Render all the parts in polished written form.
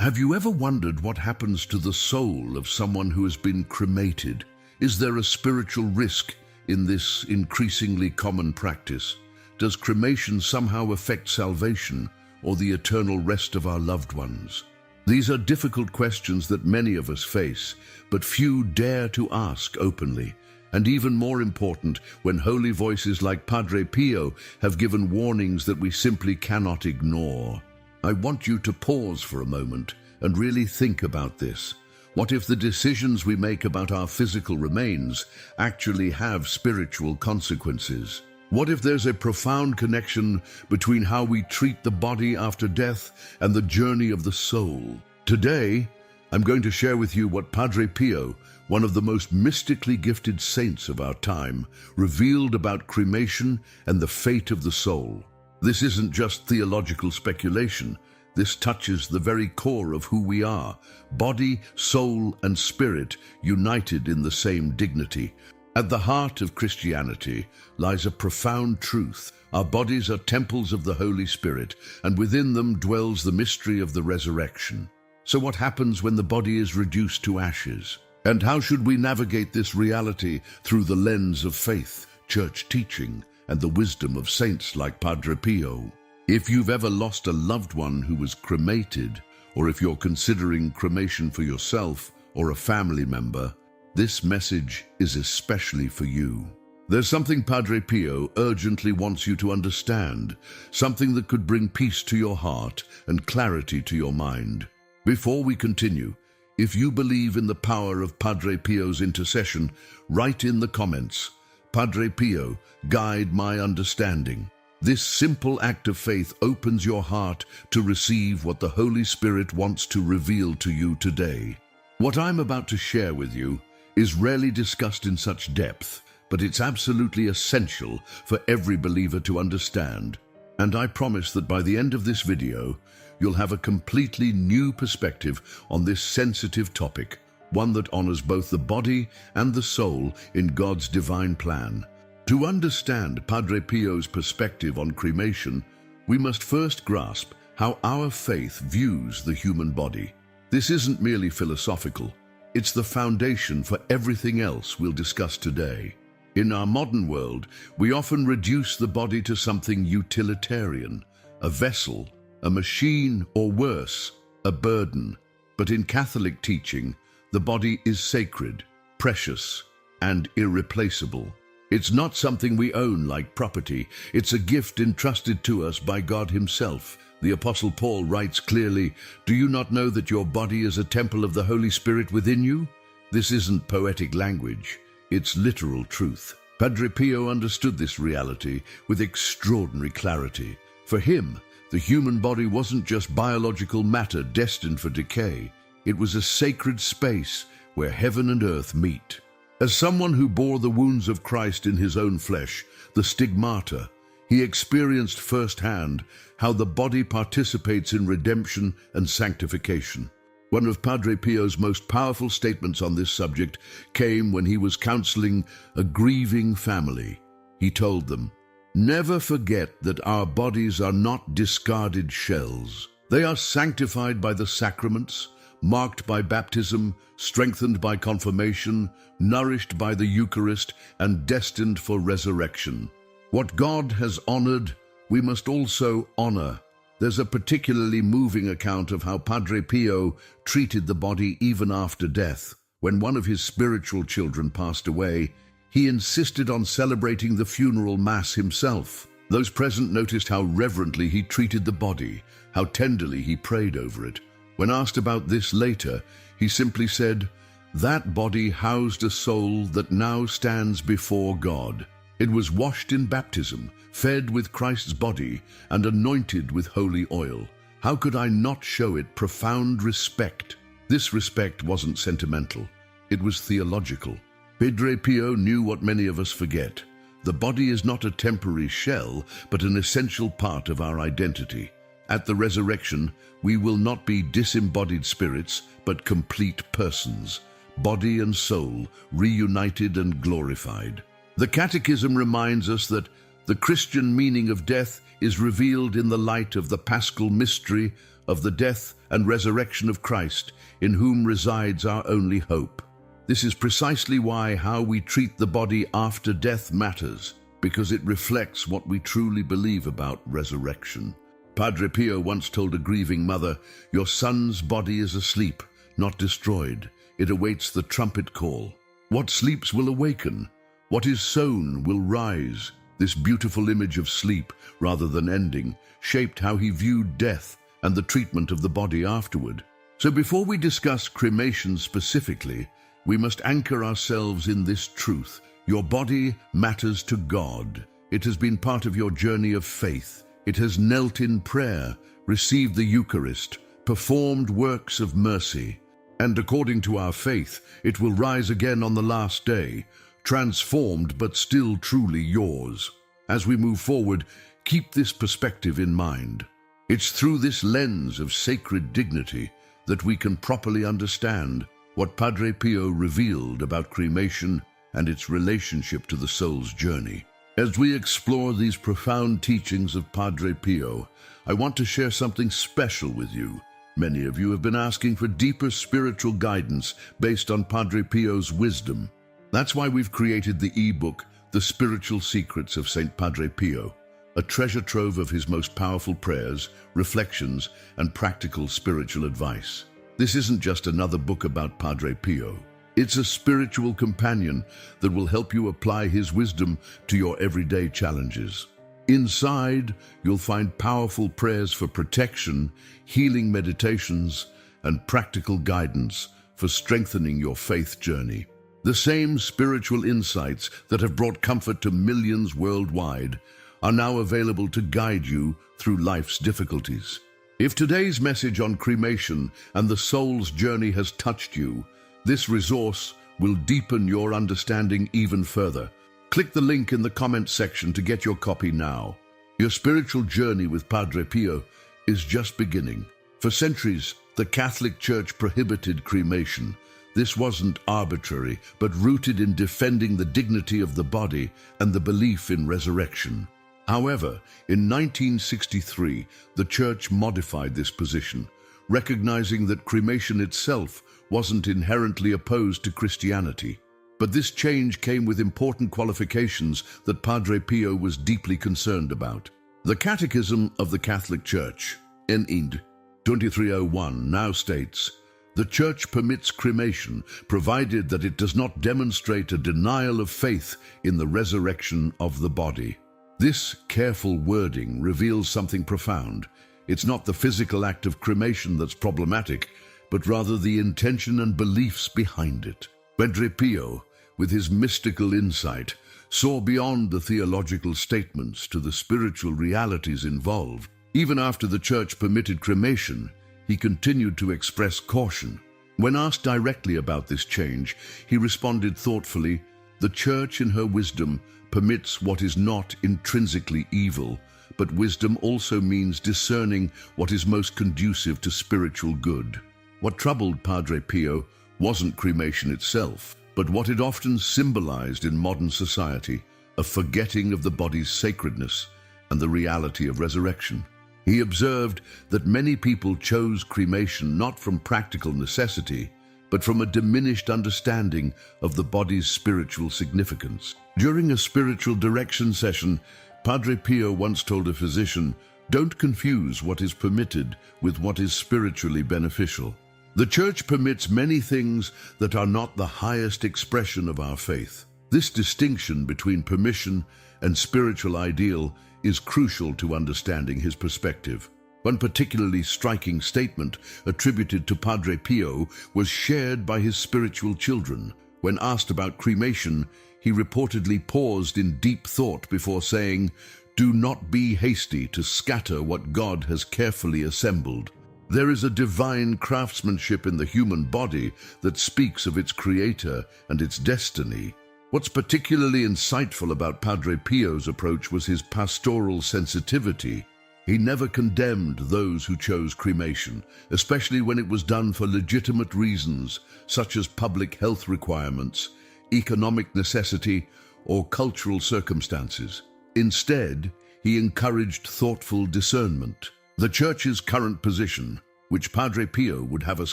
Have you ever wondered what happens to the soul of someone who has been cremated? Is there a spiritual risk in this increasingly common practice? Does cremation somehow affect salvation or the eternal rest of our loved ones? These are difficult questions that many of us face, but few dare to ask openly. And even more important, when holy voices like Padre Pio have given warnings that we simply cannot ignore. I want you to pause for a moment and really think about this. What if the decisions we make about our physical remains actually have spiritual consequences? What if there's a profound connection between how we treat the body after death and the journey of the soul? Today, I'm going to share with you what Padre Pio, one of the most mystically gifted saints of our time, revealed about cremation and the fate of the soul. This isn't just theological speculation. This touches the very core of who we are, body, soul, and spirit united in the same dignity. At the heart of Christianity lies a profound truth. Our bodies are temples of the Holy Spirit, and within them dwells the mystery of the resurrection. So what happens when the body is reduced to ashes? And how should we navigate this reality through the lens of faith, church teaching, and the wisdom of saints like Padre Pio? If you've ever lost a loved one who was cremated, or if you're considering cremation for yourself or a family member, this message is especially for you. There's something Padre Pio urgently wants you to understand, something that could bring peace to your heart and clarity to your mind. Before we continue, if you believe in the power of Padre Pio's intercession, write in the comments, "Padre Pio, guide my understanding." This simple act of faith opens your heart to receive what the Holy Spirit wants to reveal to you today. What I'm about to share with you is rarely discussed in such depth, but it's absolutely essential for every believer to understand. And I promise that by the end of this video, you'll have a completely new perspective on this sensitive topic, one that honors both the body and the soul in God's divine plan. To understand Padre Pio's perspective on cremation, we must first grasp how our faith views the human body. This isn't merely philosophical. It's the foundation for everything else we'll discuss today. In our modern world, we often reduce the body to something utilitarian, a vessel, a machine, or worse, a burden. But in Catholic teaching, the body is sacred, precious, and irreplaceable. It's not something we own like property. It's a gift entrusted to us by God Himself. The Apostle Paul writes clearly, "Do you not know that your body is a temple of the Holy Spirit within you?" This isn't poetic language. It's literal truth. Padre Pio understood this reality with extraordinary clarity. For him, the human body wasn't just biological matter destined for decay. It was a sacred space where heaven and earth meet. As someone who bore the wounds of Christ in his own flesh, the stigmata, he experienced firsthand how the body participates in redemption and sanctification. One of Padre Pio's most powerful statements on this subject came when he was counseling a grieving family. He told them, "Never forget that our bodies are not discarded shells. They are sanctified by the sacraments, marked by baptism, strengthened by confirmation, nourished by the Eucharist, and destined for resurrection. What God has honored, we must also honor." There's a particularly moving account of how Padre Pio treated the body even after death. When one of his spiritual children passed away, he insisted on celebrating the funeral mass himself. Those present noticed how reverently he treated the body, how tenderly he prayed over it. When asked about this later, he simply said, "That body housed a soul that now stands before God. It was washed in baptism, fed with Christ's body, and anointed with holy oil. How could I not show it profound respect?" This respect wasn't sentimental. It was theological. Padre Pio knew what many of us forget. The body is not a temporary shell, but an essential part of our identity. At the resurrection, we will not be disembodied spirits, but complete persons, body and soul, reunited and glorified. The Catechism reminds us that The Christian meaning of death is revealed in the light of the paschal mystery of the death and resurrection of Christ, in whom resides our only hope. This is precisely why how we treat the body after death matters, because it reflects what we truly believe about resurrection. Padre Pio once told a grieving mother, "Your son's body is asleep, not destroyed. It awaits the trumpet call. What sleeps will awaken. What is sown will rise." This beautiful image of sleep, rather than ending, shaped how he viewed death and the treatment of the body afterward. So before we discuss cremation specifically, we must anchor ourselves in this truth. Your body matters to God. It has been part of your journey of faith. It has knelt in prayer, received the Eucharist, performed works of mercy. And according to our faith, it will rise again on the last day, transformed but still truly yours. As we move forward, keep this perspective in mind. It's through this lens of sacred dignity that we can properly understand what Padre Pio revealed about cremation and its relationship to the soul's journey. As we explore these profound teachings of Padre Pio, I want to share something special with you. Many of you have been asking for deeper spiritual guidance based on Padre Pio's wisdom. That's why we've created the e-book, The Spiritual Secrets of St. Padre Pio, a treasure trove of his most powerful prayers, reflections, and practical spiritual advice. This isn't just another book about Padre Pio. It's a spiritual companion that will help you apply his wisdom to your everyday challenges. Inside, you'll find powerful prayers for protection, healing meditations, and practical guidance for strengthening your faith journey. The same spiritual insights that have brought comfort to millions worldwide are now available to guide you through life's difficulties. If today's message on cremation and the soul's journey has touched you, this resource will deepen your understanding even further. Click the link in the comment section to get your copy now. Your spiritual journey with Padre Pio is just beginning. For centuries, the Catholic Church prohibited cremation. This wasn't arbitrary, but rooted in defending the dignity of the body and the belief in resurrection. However, in 1963, the Church modified this position, recognizing that cremation itself wasn't inherently opposed to Christianity. But this change came with important qualifications that Padre Pio was deeply concerned about. The Catechism of the Catholic Church, Ind. 2301, now states, "The Church permits cremation, provided that it does not demonstrate a denial of faith in the resurrection of the body." This careful wording reveals something profound. It's not the physical act of cremation that's problematic, but rather the intention and beliefs behind it. Padre Pio, with his mystical insight, saw beyond the theological statements to the spiritual realities involved. Even after the Church permitted cremation, he continued to express caution. When asked directly about this change, he responded thoughtfully, "The Church in her wisdom permits what is not intrinsically evil, but wisdom also means discerning what is most conducive to spiritual good." What troubled Padre Pio wasn't cremation itself, but what it often symbolized in modern society, a forgetting of the body's sacredness and the reality of resurrection. He observed that many people chose cremation not from practical necessity, but from a diminished understanding of the body's spiritual significance. During a spiritual direction session, Padre Pio once told a physician, "Don't confuse what is permitted with what is spiritually beneficial." The Church permits many things that are not the highest expression of our faith. This distinction between permission and spiritual ideal is crucial to understanding his perspective. One particularly striking statement attributed to Padre Pio was shared by his spiritual children. When asked about cremation, he reportedly paused in deep thought before saying, "Do not be hasty to scatter what God has carefully assembled. There is a divine craftsmanship in the human body that speaks of its creator and its destiny." What's particularly insightful about Padre Pio's approach was his pastoral sensitivity. He never condemned those who chose cremation, especially when it was done for legitimate reasons, such as public health requirements, economic necessity, or cultural circumstances. Instead, he encouraged thoughtful discernment. The Church's current position, which Padre Pio would have us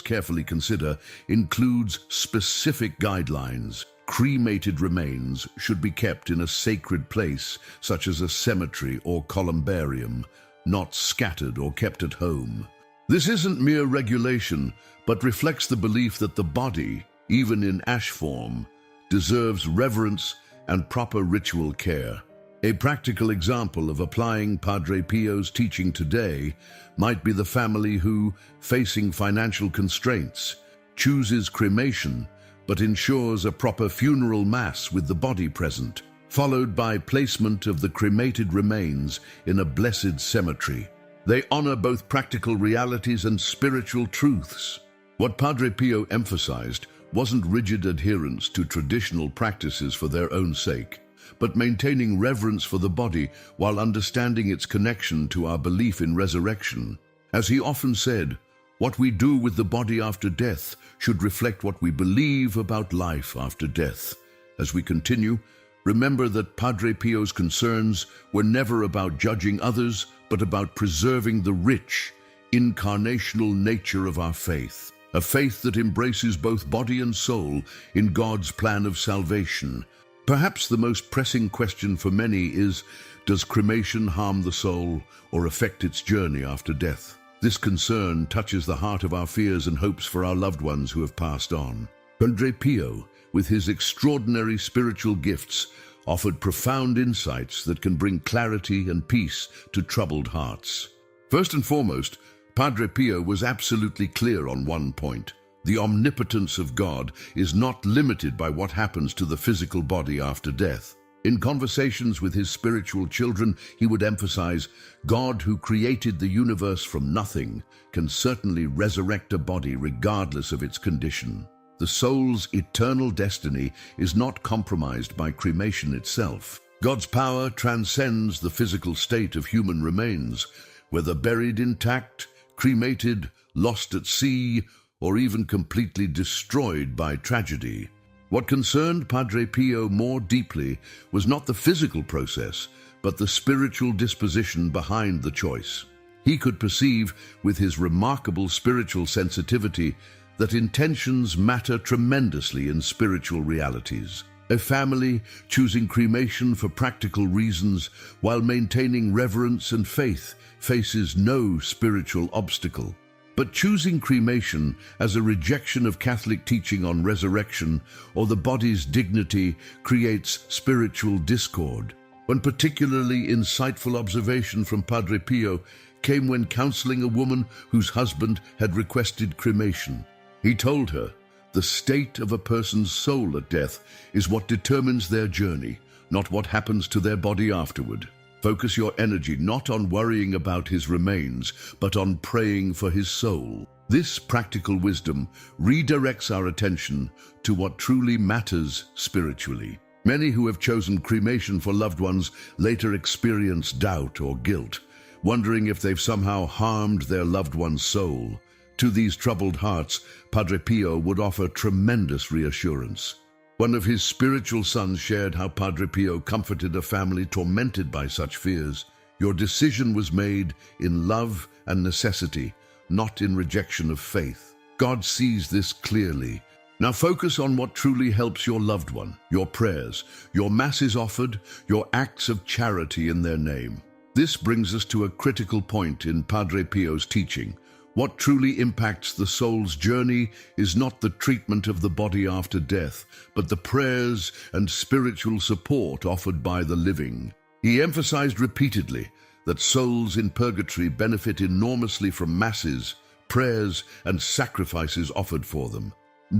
carefully consider, includes specific guidelines. Cremated remains should be kept in a sacred place, such as a cemetery or columbarium, not scattered or kept at home. This isn't mere regulation, but reflects the belief that the body, even in ash form, deserves reverence and proper ritual care. A practical example of applying Padre Pio's teaching today might be the family who, facing financial constraints, chooses cremation but ensures a proper funeral mass with the body present, followed by placement of the cremated remains in a blessed cemetery. They honor both practical realities and spiritual truths. What Padre Pio emphasized wasn't rigid adherence to traditional practices for their own sake, but maintaining reverence for the body while understanding its connection to our belief in resurrection. As he often said, what we do with the body after death should reflect what we believe about life after death. As we continue, remember that Padre Pio's concerns were never about judging others, but about preserving the rich, incarnational nature of our faith. A faith that embraces both body and soul in God's plan of salvation. Perhaps the most pressing question for many is, does cremation harm the soul or affect its journey after death? This concern touches the heart of our fears and hopes for our loved ones who have passed on. Padre Pio, with his extraordinary spiritual gifts, offered profound insights that can bring clarity and peace to troubled hearts. First and foremost, Padre Pio was absolutely clear on one point. The omnipotence of God is not limited by what happens to the physical body after death. In conversations with his spiritual children, he would emphasize, God who created the universe from nothing can certainly resurrect a body regardless of its condition. The soul's eternal destiny is not compromised by cremation itself. God's power transcends the physical state of human remains, whether buried intact, cremated, lost at sea, or even completely destroyed by tragedy. What concerned Padre Pio more deeply was not the physical process, but the spiritual disposition behind the choice. He could perceive, with his remarkable spiritual sensitivity, that intentions matter tremendously in spiritual realities. A family choosing cremation for practical reasons while maintaining reverence and faith faces no spiritual obstacle. But choosing cremation as a rejection of Catholic teaching on resurrection or the body's dignity creates spiritual discord. One particularly insightful observation from Padre Pio came when counseling a woman whose husband had requested cremation. He told her, the state of a person's soul at death is what determines their journey, not what happens to their body afterward. Focus your energy not on worrying about his remains, but on praying for his soul. This practical wisdom redirects our attention to what truly matters spiritually. Many who have chosen cremation for loved ones later experience doubt or guilt, wondering if they've somehow harmed their loved one's soul. To these troubled hearts, Padre Pio would offer tremendous reassurance. One of his spiritual sons shared how Padre Pio comforted a family tormented by such fears. Your decision was made in love and necessity, not in rejection of faith. God sees this clearly. Now focus on what truly helps your loved one, your prayers, your masses offered, your acts of charity in their name. This brings us to a critical point in Padre Pio's teaching. What truly impacts the soul's journey is not the treatment of the body after death, but the prayers and spiritual support offered by the living. He emphasized repeatedly that souls in purgatory benefit enormously from masses, prayers, and sacrifices offered for them.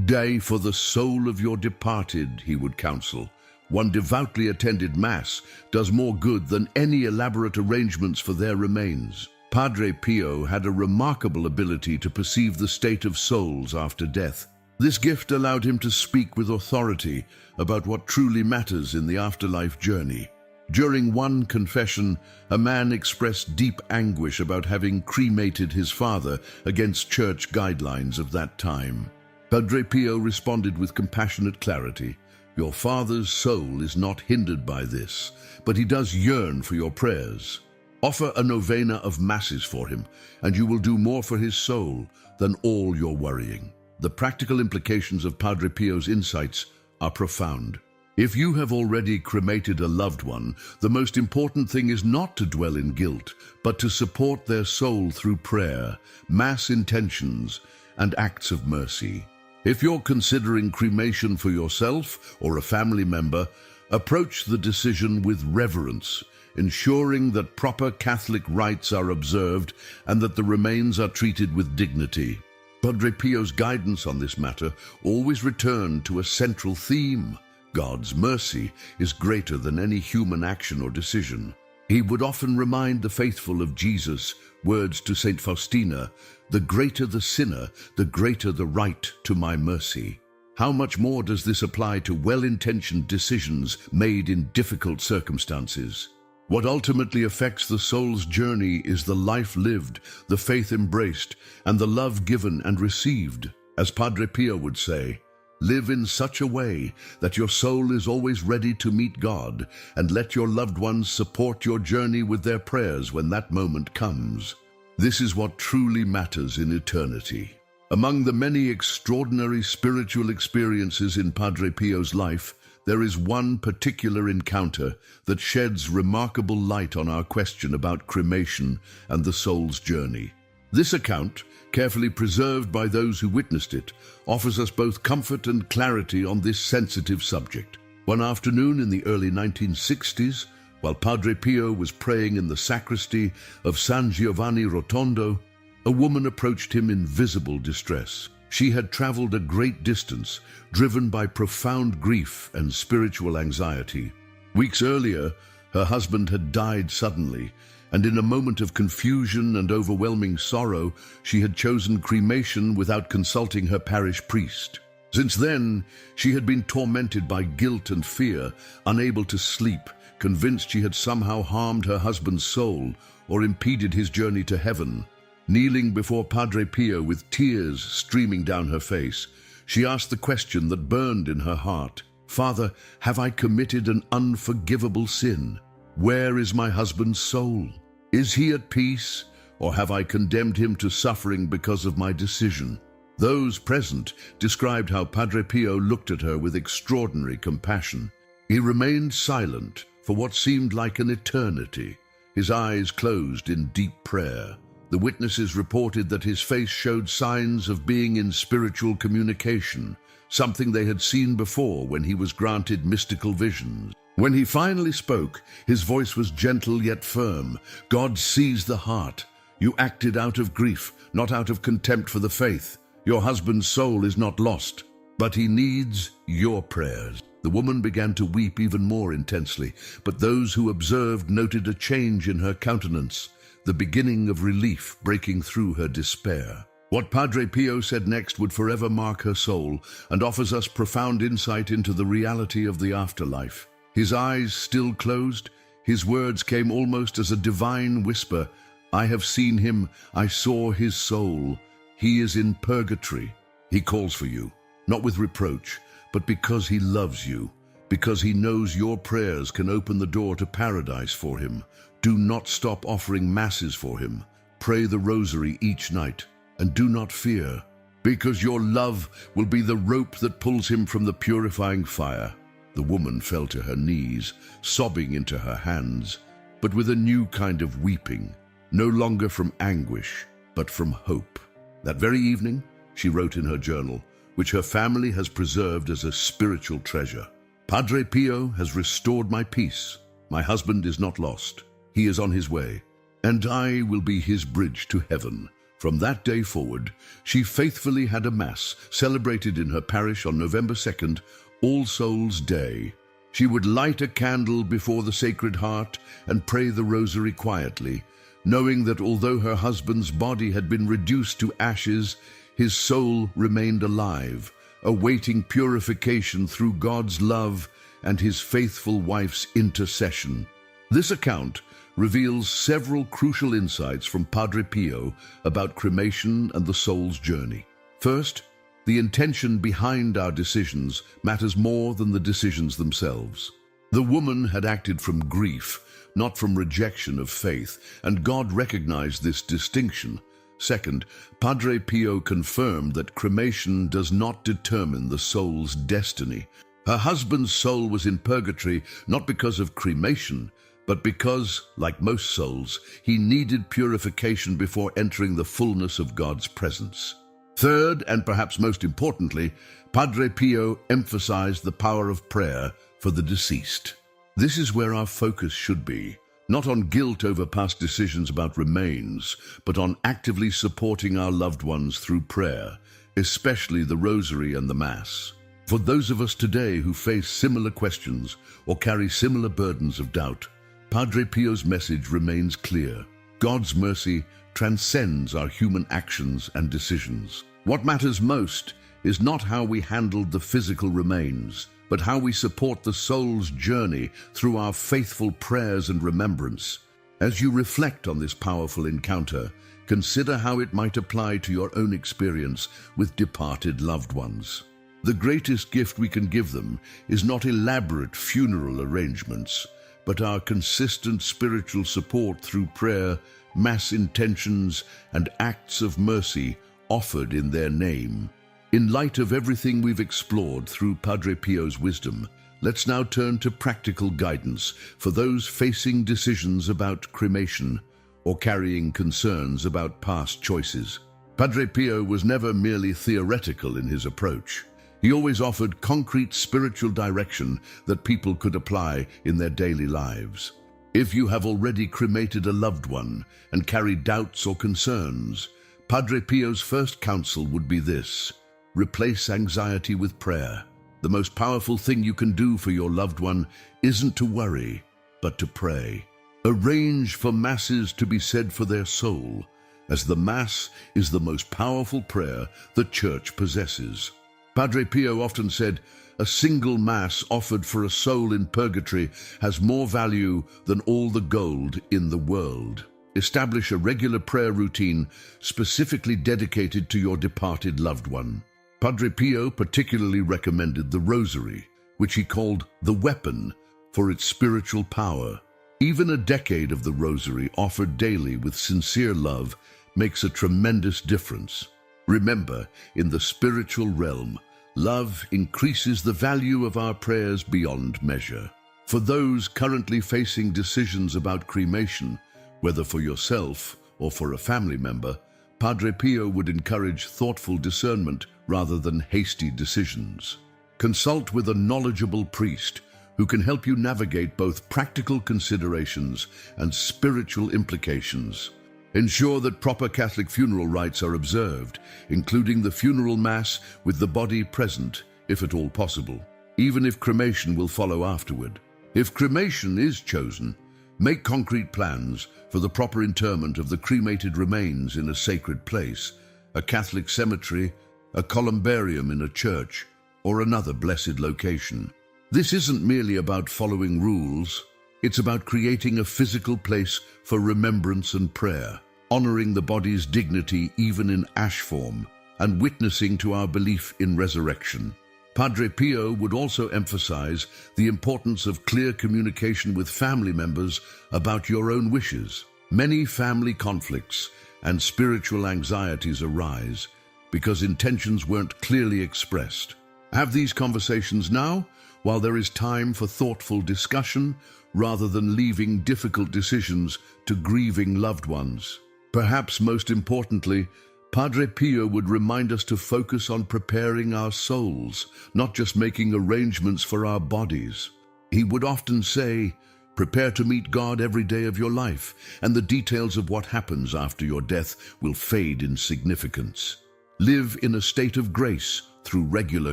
Day for the soul of your departed, he would counsel. One devoutly attended Mass does more good than any elaborate arrangements for their remains. Padre Pio had a remarkable ability to perceive the state of souls after death. This gift allowed him to speak with authority about what truly matters in the afterlife journey. During one confession, a man expressed deep anguish about having cremated his father against church guidelines of that time. Padre Pio responded with compassionate clarity. Your Father's soul is not hindered by this, but he does yearn for your prayers. Offer a novena of masses for him, and you will do more for his soul than all your worrying. The practical implications of Padre Pio's insights are profound. If you have already cremated a loved one, the most important thing is not to dwell in guilt, but to support their soul through prayer, mass intentions, and acts of mercy. If you're considering cremation for yourself or a family member, approach the decision with reverence, ensuring that proper Catholic rites are observed and that the remains are treated with dignity. Padre Pio's guidance on this matter always returned to a central theme. God's mercy is greater than any human action or decision. He would often remind the faithful of Jesus' words to Saint Faustina, "The greater the sinner, the greater the right to my mercy." How much more does this apply to well-intentioned decisions made in difficult circumstances? What ultimately affects the soul's journey is the life lived, the faith embraced, and the love given and received. As Padre Pio would say, live in such a way that your soul is always ready to meet God, and let your loved ones support your journey with their prayers when that moment comes. This is what truly matters in eternity. Among the many extraordinary spiritual experiences in Padre Pio's life, there is one particular encounter that sheds remarkable light on our question about cremation and the soul's journey. This account, carefully preserved by those who witnessed it, offers us both comfort and clarity on this sensitive subject. One afternoon in the early 1960s, while Padre Pio was praying in the sacristy of San Giovanni Rotondo, a woman approached him in visible distress. She had traveled a great distance, driven by profound grief and spiritual anxiety. Weeks earlier, her husband had died suddenly, and in a moment of confusion and overwhelming sorrow, she had chosen cremation without consulting her parish priest. Since then, she had been tormented by guilt and fear, unable to sleep, convinced she had somehow harmed her husband's soul or impeded his journey to heaven. Kneeling before Padre Pio with tears streaming down her face, she asked the question that burned in her heart. "Father, have I committed an unforgivable sin? Where is my husband's soul? Is he at peace, or have I condemned him to suffering because of my decision?" Those present described how Padre Pio looked at her with extraordinary compassion. He remained silent for what seemed like an eternity, his eyes closed in deep prayer. The witnesses reported that his face showed signs of being in spiritual communication, something they had seen before when he was granted mystical visions. When he finally spoke, his voice was gentle yet firm. "God sees the heart. You acted out of grief, not out of contempt for the faith. Your husband's soul is not lost, but he needs your prayers." The woman began to weep even more intensely, but those who observed noted a change in her countenance, the beginning of relief breaking through her despair. What Padre Pio said next would forever mark her soul and offers us profound insight into the reality of the afterlife. His eyes still closed, his words came almost as a divine whisper. "I have seen him, I saw his soul. He is in purgatory." He calls for you, not with reproach, but because he loves you, because he knows your prayers can open the door to paradise for him. Do not stop offering masses for him. Pray the rosary each night, and do not fear, because your love will be the rope that pulls him from the purifying fire. The woman fell to her knees, sobbing into her hands, but with a new kind of weeping, no longer from anguish, but from hope. That very evening, she wrote in her journal, which her family has preserved as a spiritual treasure, "Padre Pio has restored my peace. My husband is not lost. He is on his way, and I will be his bridge to heaven." From that day forward, she faithfully had a Mass celebrated in her parish on November 2nd, All Souls' Day. She would light a candle before the Sacred Heart and pray the rosary quietly, knowing that although her husband's body had been reduced to ashes, his soul remained alive, awaiting purification through God's love and his faithful wife's intercession. This account reveals several crucial insights from Padre Pio about cremation and the soul's journey. First, The intention behind our decisions matters more than the decisions themselves. The woman had acted from grief, not from rejection of faith, and God recognized this distinction. Second, Padre Pio confirmed that cremation does not determine the soul's destiny. Her husband's soul was in purgatory not because of cremation, but because, like most souls, he needed purification before entering the fullness of God's presence. Third, and perhaps most importantly, Padre Pio emphasized the power of prayer for the deceased. This is where our focus should be, not on guilt over past decisions about remains, but on actively supporting our loved ones through prayer, especially the Rosary and the Mass. For those of us today who face similar questions or carry similar burdens of doubt, Padre Pio's message remains clear. God's mercy transcends our human actions and decisions. What matters most is not how we handled the physical remains, but how we support the soul's journey through our faithful prayers and remembrance. As you reflect on this powerful encounter, consider how it might apply to your own experience with departed loved ones. The greatest gift we can give them is not elaborate funeral arrangements, but our consistent spiritual support through prayer, mass intentions, and acts of mercy offered in their name. In light of everything we've explored through Padre Pio's wisdom, let's now turn to practical guidance for those facing decisions about cremation or carrying concerns about past choices. Padre Pio was never merely theoretical in his approach. He always offered concrete spiritual direction that people could apply in their daily lives. If you have already cremated a loved one and carry doubts or concerns, Padre Pio's first counsel would be this: replace anxiety with prayer. The most powerful thing you can do for your loved one isn't to worry, but to pray. Arrange for masses to be said for their soul, as the Mass is the most powerful prayer the Church possesses. Padre Pio often said, "A single Mass offered for a soul in purgatory has more value than all the gold in the world." Establish a regular prayer routine specifically dedicated to your departed loved one. Padre Pio particularly recommended the Rosary, which he called the weapon for its spiritual power. Even a decade of the Rosary offered daily with sincere love makes a tremendous difference. Remember, in the spiritual realm, love increases the value of our prayers beyond measure. For those currently facing decisions about cremation, whether for yourself or for a family member, Padre Pio would encourage thoughtful discernment rather than hasty decisions. Consult with a knowledgeable priest who can help you navigate both practical considerations and spiritual implications. Ensure that proper Catholic funeral rites are observed, including the funeral Mass with the body present, if at all possible, even if cremation will follow afterward. If cremation is chosen, make concrete plans for the proper interment of the cremated remains in a sacred place, a Catholic cemetery, a columbarium in a church, or another blessed location. This isn't merely about following rules. It's about creating a physical place for remembrance and prayer, honoring the body's dignity even in ash form, and witnessing to our belief in resurrection. Padre Pio would also emphasize the importance of clear communication with family members about your own wishes. Many family conflicts and spiritual anxieties arise because intentions weren't clearly expressed. Have these conversations now, while there is time for thoughtful discussion, rather than leaving difficult decisions to grieving loved ones. Perhaps most importantly, Padre Pio would remind us to focus on preparing our souls, not just making arrangements for our bodies. He would often say, "Prepare to meet God every day of your life, and the details of what happens after your death will fade in significance. Live in a state of grace through regular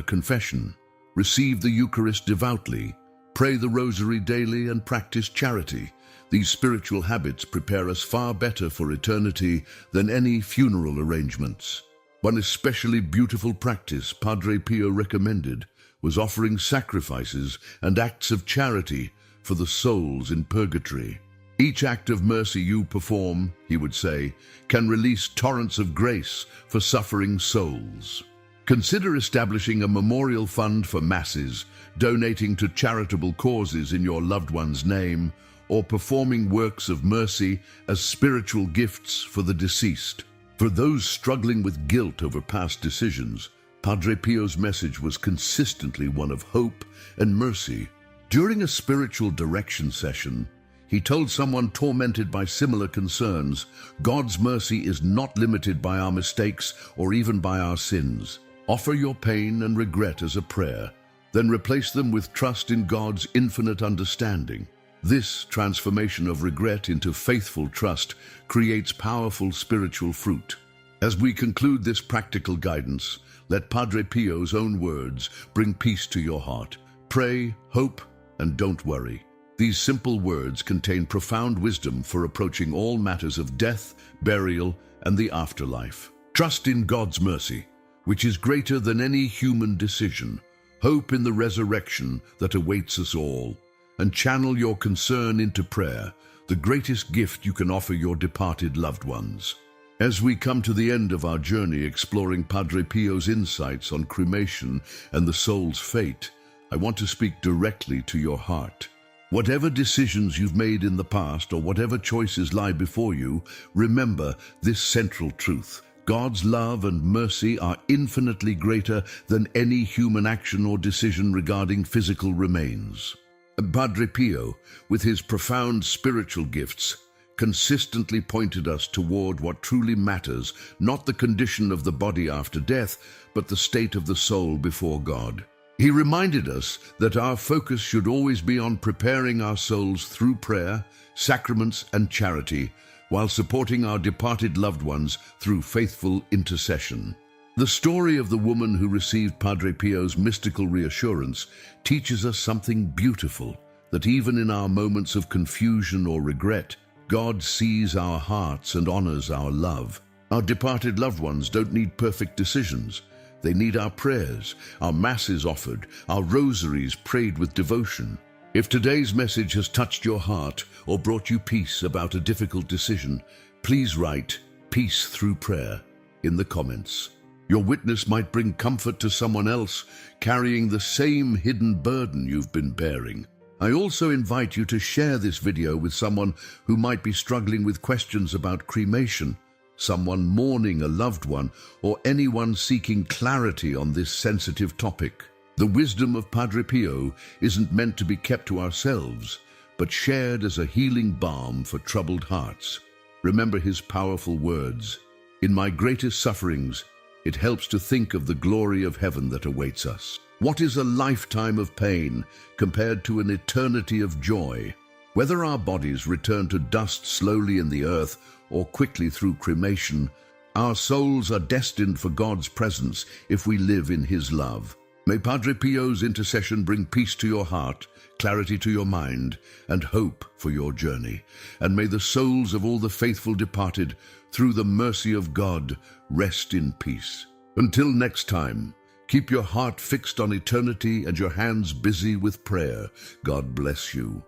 confession. Receive the Eucharist devoutly. Pray the Rosary daily and practice charity. These spiritual habits prepare us far better for eternity than any funeral arrangements." One especially beautiful practice Padre Pio recommended was offering sacrifices and acts of charity for the souls in purgatory. Each act of mercy you perform, he would say, can release torrents of grace for suffering souls. Consider establishing a memorial fund for masses, donating to charitable causes in your loved one's name, or performing works of mercy as spiritual gifts for the deceased. For those struggling with guilt over past decisions, Padre Pio's message was consistently one of hope and mercy. During a spiritual direction session, he told someone tormented by similar concerns, God's mercy is not limited by our mistakes or even by our sins. Offer your pain and regret as a prayer, then replace them with trust in God's infinite understanding. This transformation of regret into faithful trust creates powerful spiritual fruit. As we conclude this practical guidance, let Padre Pio's own words bring peace to your heart. Pray, hope, and don't worry. These simple words contain profound wisdom for approaching all matters of death, burial, and the afterlife. Trust in God's mercy, which is greater than any human decision. Hope in the resurrection that awaits us all, and channel your concern into prayer, the greatest gift you can offer your departed loved ones. As we come to the end of our journey exploring Padre Pio's insights on cremation and the soul's fate, I want to speak directly to your heart. Whatever decisions you've made in the past or whatever choices lie before you, remember this central truth. God's love and mercy are infinitely greater than any human action or decision regarding physical remains. Padre Pio, with his profound spiritual gifts, consistently pointed us toward what truly matters, not the condition of the body after death, but the state of the soul before God. He reminded us that our focus should always be on preparing our souls through prayer, sacraments, and charity, while supporting our departed loved ones through faithful intercession. The story of the woman who received Padre Pio's mystical reassurance teaches us something beautiful, that even in our moments of confusion or regret, God sees our hearts and honors our love. Our departed loved ones don't need perfect decisions. They need our prayers, our masses offered, our rosaries prayed with devotion. If today's message has touched your heart or brought you peace about a difficult decision, please write "Peace Through Prayer" in the comments. Your witness might bring comfort to someone else carrying the same hidden burden you've been bearing. I also invite you to share this video with someone who might be struggling with questions about cremation, someone mourning a loved one, or anyone seeking clarity on this sensitive topic. The wisdom of Padre Pio isn't meant to be kept to ourselves, but shared as a healing balm for troubled hearts. Remember his powerful words, "In my greatest sufferings, it helps to think of the glory of heaven that awaits us." What is a lifetime of pain compared to an eternity of joy? Whether our bodies return to dust slowly in the earth or quickly through cremation, our souls are destined for God's presence if we live in his love. May Padre Pio's intercession bring peace to your heart, clarity to your mind, and hope for your journey. And may the souls of all the faithful departed, through the mercy of God, rest in peace. Until next time, keep your heart fixed on eternity and your hands busy with prayer. God bless you.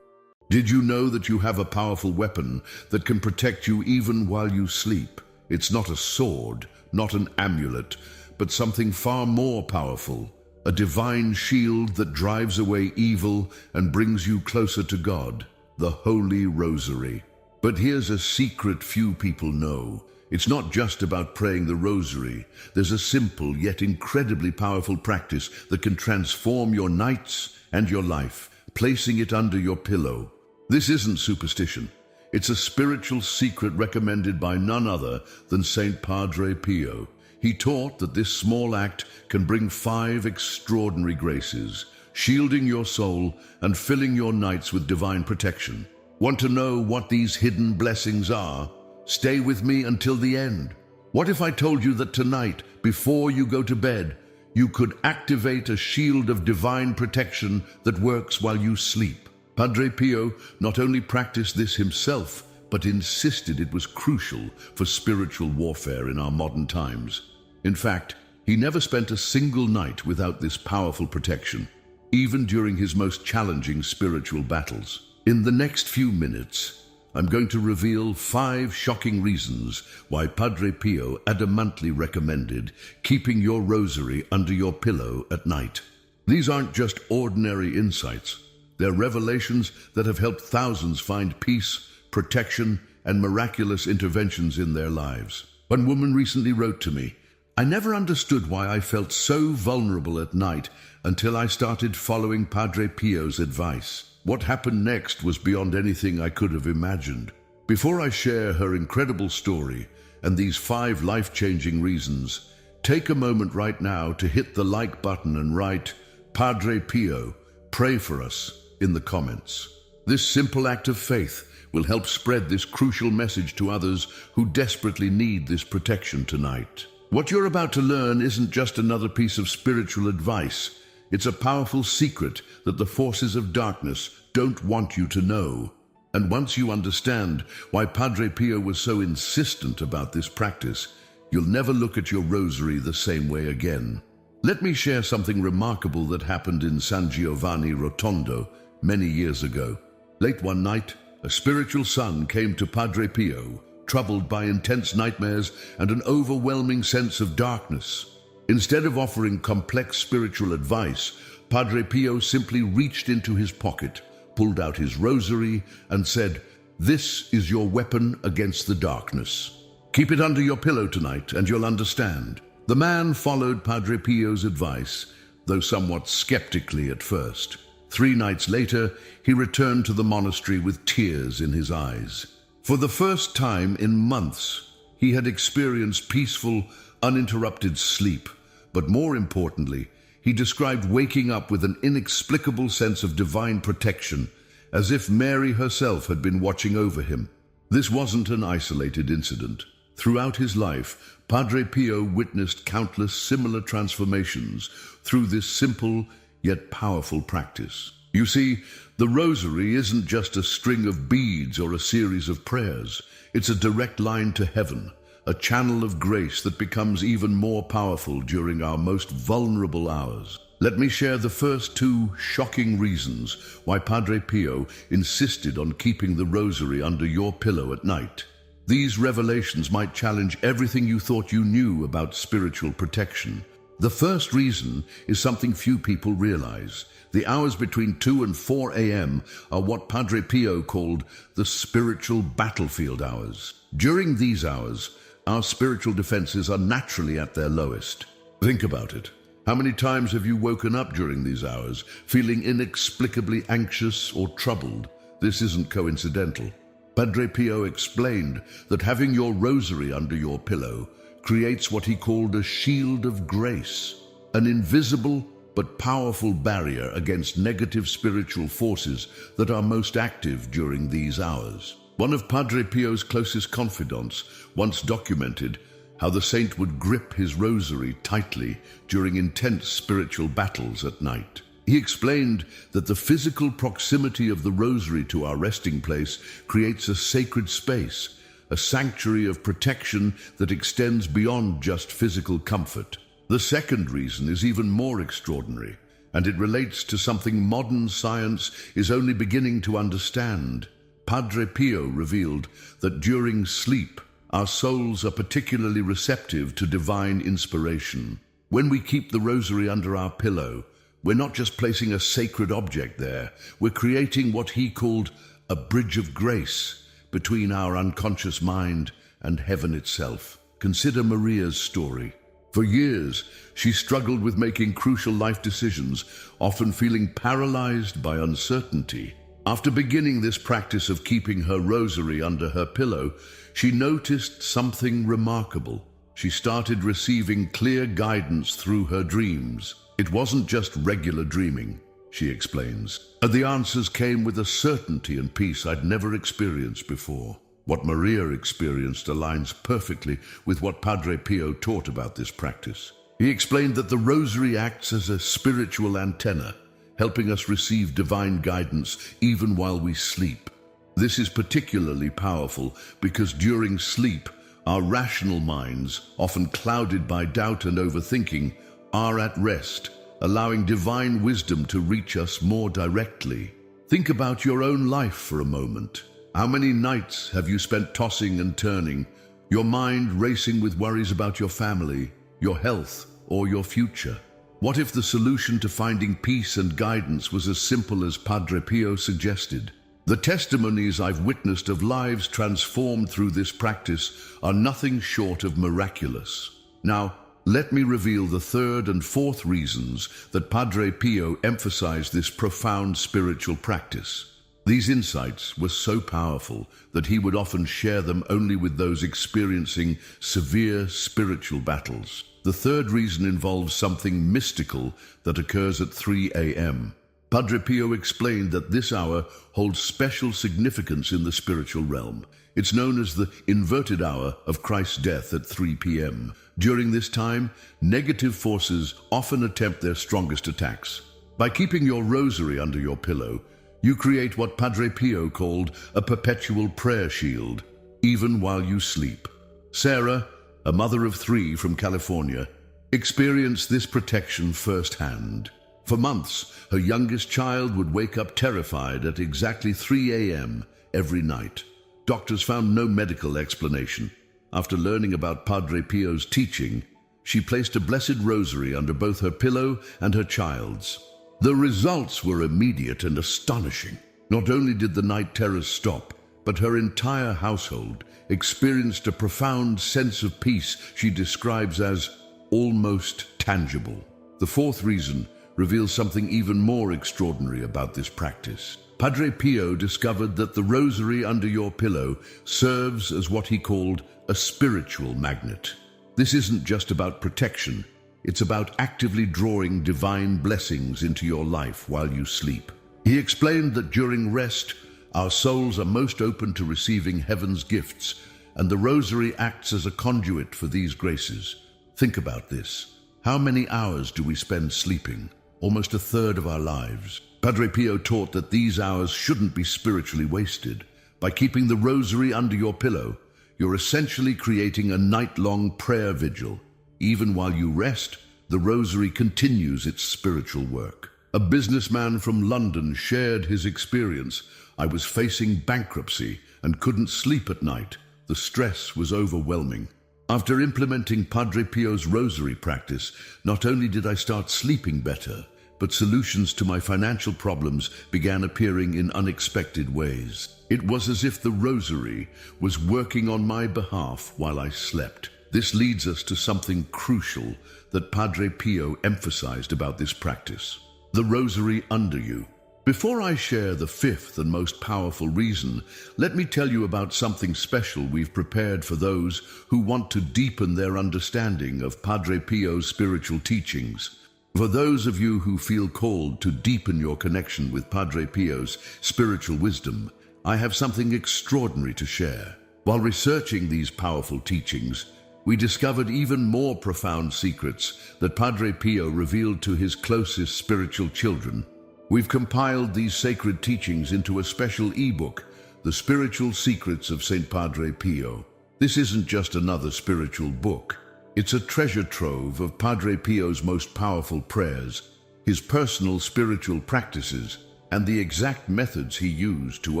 Did you know that you have a powerful weapon that can protect you even while you sleep? It's not a sword, not an amulet, but something far more powerful. A divine shield that drives away evil and brings you closer to God, the Holy Rosary. But here's a secret few people know. It's not just about praying the Rosary. There's a simple yet incredibly powerful practice that can transform your nights and your life, placing it under your pillow. This isn't superstition. It's a spiritual secret recommended by none other than Saint Padre Pio. He taught that this small act can bring 5 extraordinary graces, shielding your soul and filling your nights with divine protection. Want to know what these hidden blessings are? Stay with me until the end. What if I told you that tonight, before you go to bed, you could activate a shield of divine protection that works while you sleep? Padre Pio not only practiced this himself, but insisted it was crucial for spiritual warfare in our modern times. In fact, he never spent a single night without this powerful protection, even during his most challenging spiritual battles. In the next few minutes, I'm going to reveal 5 shocking reasons why Padre Pio adamantly recommended keeping your rosary under your pillow at night. These aren't just ordinary insights. They're revelations that have helped thousands find peace, protection, and miraculous interventions in their lives. One woman recently wrote to me, "I never understood why I felt so vulnerable at night until I started following Padre Pio's advice. What happened next was beyond anything I could have imagined." Before I share her incredible story and these 5 life-changing reasons, take a moment right now to hit the like button and write, "Padre Pio, pray for us," in the comments. This simple act of faith will help spread this crucial message to others who desperately need this protection tonight. What you're about to learn isn't just another piece of spiritual advice. It's a powerful secret that the forces of darkness don't want you to know. And once you understand why Padre Pio was so insistent about this practice, you'll never look at your rosary the same way again. Let me share something remarkable that happened in San Giovanni Rotondo many years ago. Late one night, a spiritual son came to Padre Pio, troubled by intense nightmares and an overwhelming sense of darkness. Instead of offering complex spiritual advice, Padre Pio simply reached into his pocket, pulled out his rosary, and said, "This is your weapon against the darkness. Keep it under your pillow tonight and you'll understand." The man followed Padre Pio's advice, though somewhat skeptically at first. 3 nights later, he returned to the monastery with tears in his eyes. For the first time in months, he had experienced peaceful, uninterrupted sleep, but more importantly, he described waking up with an inexplicable sense of divine protection, as if Mary herself had been watching over him. This wasn't an isolated incident. Throughout his life, Padre Pio witnessed countless similar transformations through this simple yet powerful practice. You see, the rosary isn't just a string of beads or a series of prayers. It's a direct line to heaven, a channel of grace that becomes even more powerful during our most vulnerable hours. Let me share the first 2 shocking reasons why Padre Pio insisted on keeping the rosary under your pillow at night. These revelations might challenge everything you thought you knew about spiritual protection. The first reason is something few people realize. The hours between 2 and 4 a.m. are what Padre Pio called the spiritual battlefield hours. During these hours, our spiritual defenses are naturally at their lowest. Think about it. How many times have you woken up during these hours, feeling inexplicably anxious or troubled? This isn't coincidental. Padre Pio explained that having your rosary under your pillow creates what he called a shield of grace, an invisible but powerful barrier against negative spiritual forces that are most active during these hours. One of Padre Pio's closest confidants once documented how the saint would grip his rosary tightly during intense spiritual battles at night. He explained that the physical proximity of the rosary to our resting place creates a sacred space, a sanctuary of protection that extends beyond just physical comfort. The second reason is even more extraordinary, and it relates to something modern science is only beginning to understand. Padre Pio revealed that during sleep, our souls are particularly receptive to divine inspiration. When we keep the rosary under our pillow, we're not just placing a sacred object there, we're creating what he called a bridge of grace between our unconscious mind and heaven itself. Consider Maria's story. For years, she struggled with making crucial life decisions, often feeling paralyzed by uncertainty. After beginning this practice of keeping her rosary under her pillow, she noticed something remarkable. She started receiving clear guidance through her dreams. It wasn't just regular dreaming, she explains, and the answers came with a certainty and peace I'd never experienced before. What Maria experienced aligns perfectly with what Padre Pio taught about this practice. He explained that the rosary acts as a spiritual antenna, helping us receive divine guidance even while we sleep. This is particularly powerful because during sleep, our rational minds, often clouded by doubt and overthinking, are at rest, allowing divine wisdom to reach us more directly. Think about your own life for a moment. How many nights have you spent tossing and turning, your mind racing with worries about your family, your health, or your future? What if the solution to finding peace and guidance was as simple as Padre Pio suggested? The testimonies I've witnessed of lives transformed through this practice are nothing short of miraculous. Now, let me reveal the third and fourth reasons that Padre Pio emphasized this profound spiritual practice. These insights were so powerful that he would often share them only with those experiencing severe spiritual battles. The third reason involves something mystical that occurs at 3 a.m. Padre Pio explained that this hour holds special significance in the spiritual realm. It's known as the inverted hour of Christ's death at 3 p.m. During this time, negative forces often attempt their strongest attacks. By keeping your rosary under your pillow, you create what Padre Pio called a perpetual prayer shield, even while you sleep. Sarah, a mother of 3 from California, experienced this protection firsthand. For months, her youngest child would wake up terrified at exactly 3 a.m. every night. Doctors found no medical explanation. After learning about Padre Pio's teaching, she placed a blessed rosary under both her pillow and her child's. The results were immediate and astonishing. Not only did the night terrors stop, but her entire household experienced a profound sense of peace she describes as almost tangible. The fourth reason reveals something even more extraordinary about this practice. Padre Pio discovered that the rosary under your pillow serves as what he called a spiritual magnet. This isn't just about protection. It's about actively drawing divine blessings into your life while you sleep. He explained that during rest, our souls are most open to receiving heaven's gifts, and the rosary acts as a conduit for these graces. Think about this. How many hours do we spend sleeping? Almost a third of our lives. Padre Pio taught that these hours shouldn't be spiritually wasted. By keeping the rosary under your pillow, you're essentially creating a night-long prayer vigil. Even while you rest, the rosary continues its spiritual work. A businessman from London shared his experience. I was facing bankruptcy and couldn't sleep at night. The stress was overwhelming. After implementing Padre Pio's rosary practice, not only did I start sleeping better, but solutions to my financial problems began appearing in unexpected ways. It was as if the rosary was working on my behalf while I slept. This leads us to something crucial that Padre Pio emphasized about this practice: the rosary under you. Before I share the fifth and most powerful reason, let me tell you about something special we've prepared for those who want to deepen their understanding of Padre Pio's spiritual teachings. For those of you who feel called to deepen your connection with Padre Pio's spiritual wisdom, I have something extraordinary to share. While researching these powerful teachings, we discovered even more profound secrets that Padre Pio revealed to his closest spiritual children. We've compiled these sacred teachings into a special ebook, The Spiritual Secrets of St. Padre Pio. This isn't just another spiritual book. It's a treasure trove of Padre Pio's most powerful prayers, his personal spiritual practices, and the exact methods he used to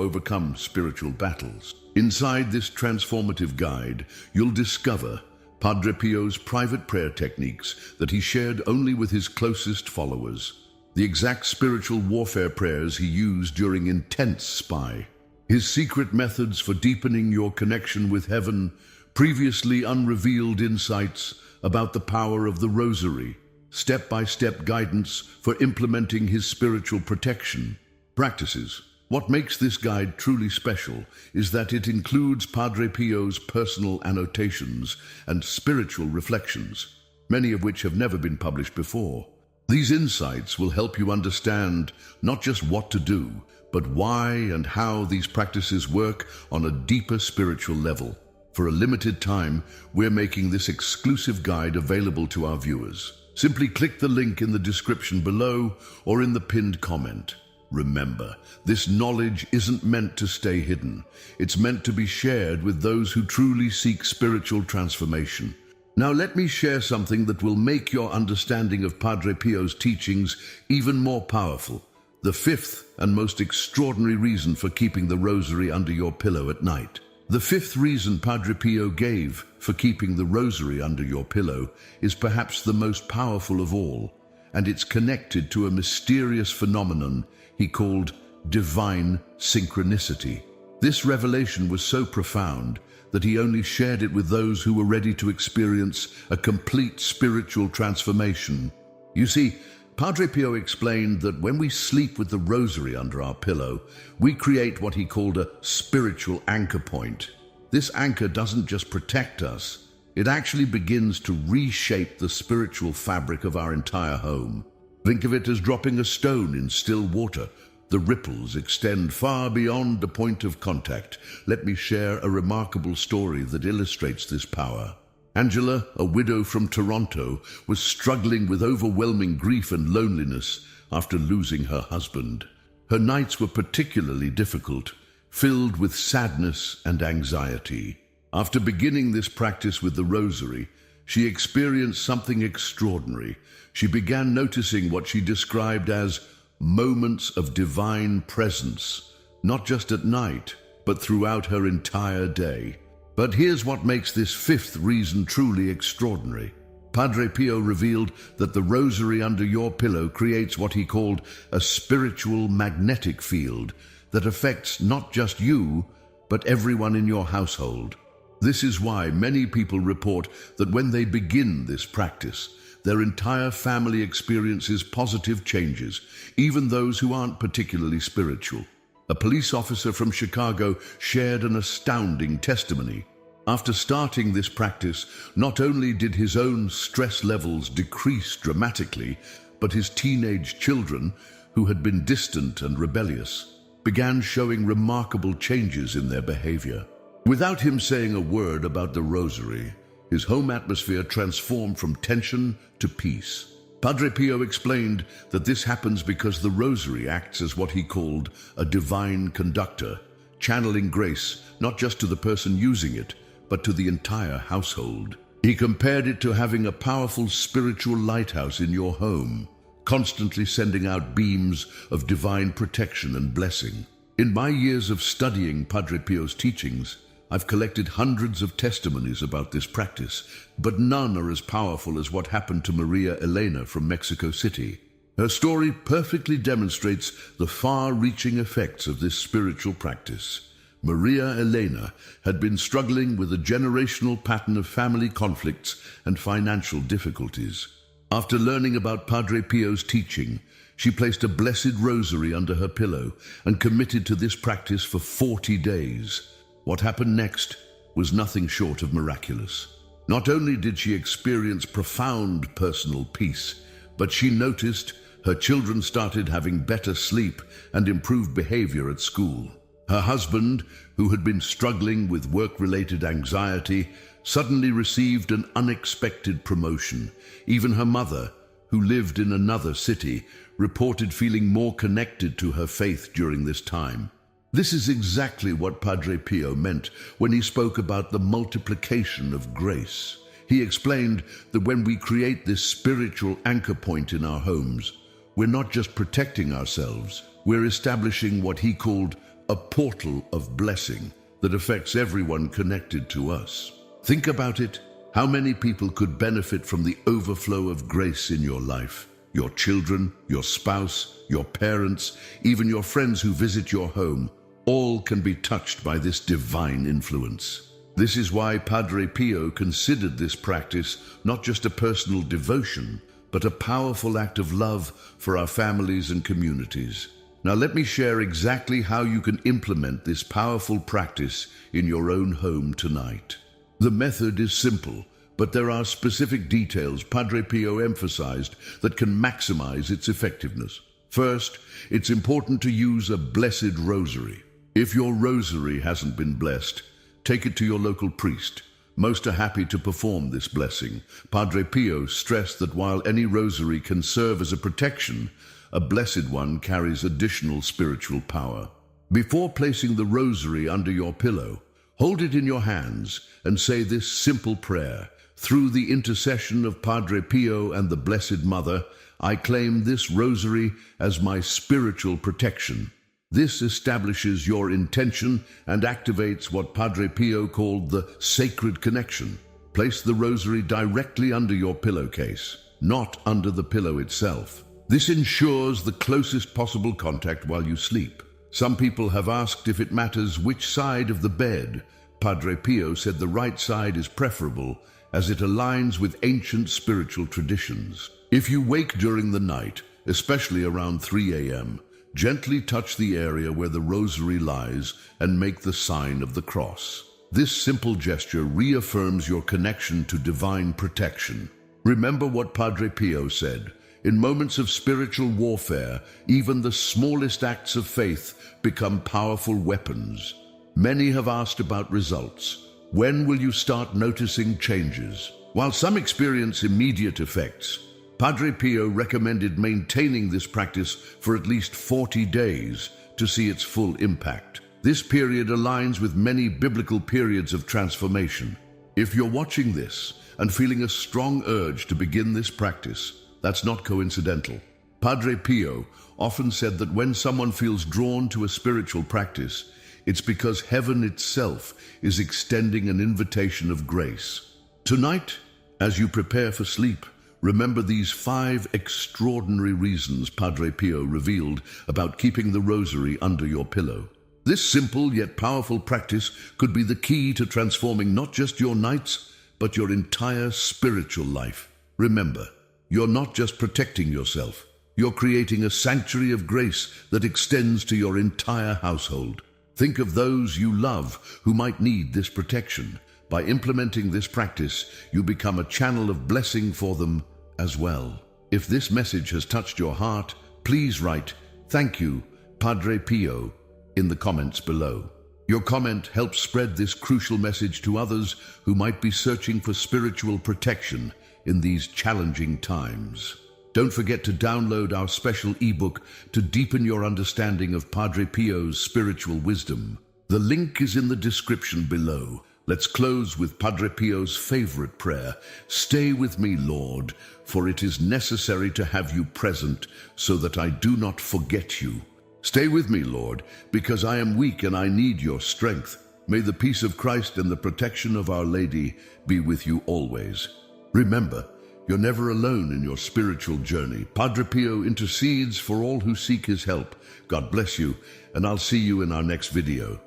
overcome spiritual battles. Inside this transformative guide, you'll discover Padre Pio's private prayer techniques that he shared only with his closest followers, the exact spiritual warfare prayers he used during intense spy, his secret methods for deepening your connection with heaven, previously unrevealed insights about the power of the rosary, step-by-step guidance for implementing his spiritual protection practices. What makes this guide truly special is that it includes Padre Pio's personal annotations and spiritual reflections, many of which have never been published before. These insights will help you understand not just what to do, but why and how these practices work on a deeper spiritual level. For a limited time, we're making this exclusive guide available to our viewers. Simply click the link in the description below or in the pinned comment. Remember, this knowledge isn't meant to stay hidden. It's meant to be shared with those who truly seek spiritual transformation. Now let me share something that will make your understanding of Padre Pio's teachings even more powerful: The fifth and most extraordinary reason for keeping the rosary under your pillow at night. The fifth reason Padre Pio gave for keeping the rosary under your pillow is perhaps the most powerful of all, and it's connected to a mysterious phenomenon he called divine synchronicity. This revelation was so profound that he only shared it with those who were ready to experience a complete spiritual transformation. You see, Padre Pio explained that when we sleep with the rosary under our pillow, we create what he called a spiritual anchor point. This anchor doesn't just protect us, it actually begins to reshape the spiritual fabric of our entire home. Think of it as dropping a stone in still water. The ripples extend far beyond the point of contact. Let me share a remarkable story that illustrates this power. Angela, a widow from Toronto, was struggling with overwhelming grief and loneliness after losing her husband. Her nights were particularly difficult, filled with sadness and anxiety. After beginning this practice with the rosary, she experienced something extraordinary. She began noticing what she described as moments of divine presence, not just at night, but throughout her entire day. But here's what makes this fifth reason truly extraordinary. Padre Pio revealed that the rosary under your pillow creates what he called a spiritual magnetic field that affects not just you, but everyone in your household. This is why many people report that when they begin this practice, their entire family experiences positive changes, even those who aren't particularly spiritual. A police officer from Chicago shared an astounding testimony. After starting this practice, not only did his own stress levels decrease dramatically, but his teenage children, who had been distant and rebellious, began showing remarkable changes in their behavior. Without him saying a word about the rosary, his home atmosphere transformed from tension to peace. Padre Pio explained that this happens because the rosary acts as what he called a divine conductor, channeling grace not just to the person using it, but to the entire household. He compared it to having a powerful spiritual lighthouse in your home, constantly sending out beams of divine protection and blessing. In my years of studying Padre Pio's teachings, I've collected hundreds of testimonies about this practice, but none are as powerful as what happened to Maria Elena from Mexico City. Her story perfectly demonstrates the far-reaching effects of this spiritual practice. Maria Elena had been struggling with a generational pattern of family conflicts and financial difficulties. After learning about Padre Pio's teaching, she placed a blessed rosary under her pillow and committed to this practice for 40 days. What happened next was nothing short of miraculous. Not only did she experience profound personal peace, but she noticed her children started having better sleep and improved behavior at school. Her husband, who had been struggling with work-related anxiety, suddenly received an unexpected promotion. Even her mother, who lived in another city, reported feeling more connected to her faith during this time. This is exactly what Padre Pio meant when he spoke about the multiplication of grace. He explained that when we create this spiritual anchor point in our homes, we're not just protecting ourselves, we're establishing what he called a portal of blessing that affects everyone connected to us. Think about it. How many people could benefit from the overflow of grace in your life? Your children, your spouse, your parents, even your friends who visit your home, all can be touched by this divine influence. This is why Padre Pio considered this practice not just a personal devotion, but a powerful act of love for our families and communities. Now let me share exactly how you can implement this powerful practice in your own home tonight. The method is simple, but there are specific details Padre Pio emphasized that can maximize its effectiveness. First, it's important to use a blessed rosary. If your rosary hasn't been blessed, take it to your local priest. Most are happy to perform this blessing. Padre Pio stressed that while any rosary can serve as a protection, a blessed one carries additional spiritual power. Before placing the rosary under your pillow, hold it in your hands and say this simple prayer. Through the intercession of Padre Pio and the Blessed Mother, I claim this rosary as my spiritual protection. This establishes your intention and activates what Padre Pio called the sacred connection. Place the rosary directly under your pillowcase, not under the pillow itself. This ensures the closest possible contact while you sleep. Some people have asked if it matters which side of the bed. Padre Pio said the right side is preferable as it aligns with ancient spiritual traditions. If you wake during the night, especially around 3 a.m., gently touch the area where the rosary lies and make the sign of the cross. This simple gesture reaffirms your connection to divine protection. Remember what Padre Pio said: in moments of spiritual warfare, even the smallest acts of faith become powerful weapons. Many have asked about results. When will you start noticing changes? While some experience immediate effects, Padre Pio recommended maintaining this practice for at least 40 days to see its full impact. This period aligns with many biblical periods of transformation. If you're watching this and feeling a strong urge to begin this practice, that's not coincidental. Padre Pio often said that when someone feels drawn to a spiritual practice, it's because heaven itself is extending an invitation of grace. Tonight, as you prepare for sleep, remember these 5 extraordinary reasons Padre Pio revealed about keeping the rosary under your pillow. This simple yet powerful practice could be the key to transforming not just your nights, but your entire spiritual life. Remember, you're not just protecting yourself, you're creating a sanctuary of grace that extends to your entire household. Think of those you love who might need this protection. By implementing this practice, you become a channel of blessing for them as well. If this message has touched your heart, please write, "Thank you, Padre Pio," in the comments below. Your comment helps spread this crucial message to others who might be searching for spiritual protection in these challenging times. Don't forget to download our special ebook to deepen your understanding of Padre Pio's spiritual wisdom. The link is in the description below. Let's close with Padre Pio's favorite prayer: "Stay with me, Lord, for it is necessary to have you present so that I do not forget you." Stay with me, Lord, because I am weak and I need your strength. May the peace of Christ and the protection of Our Lady be with you always. Remember, you're never alone in your spiritual journey. Padre Pio intercedes for all who seek his help. God bless you, and I'll see you in our next video.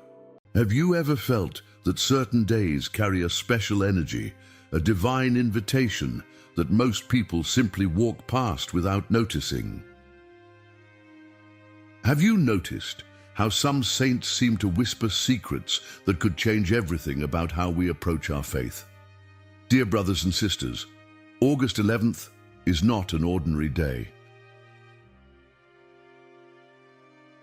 Have you ever felt that certain days carry a special energy, a divine invitation that most people simply walk past without noticing? Have you noticed how some saints seem to whisper secrets that could change everything about how we approach our faith? Dear brothers and sisters, August 11th is not an ordinary day.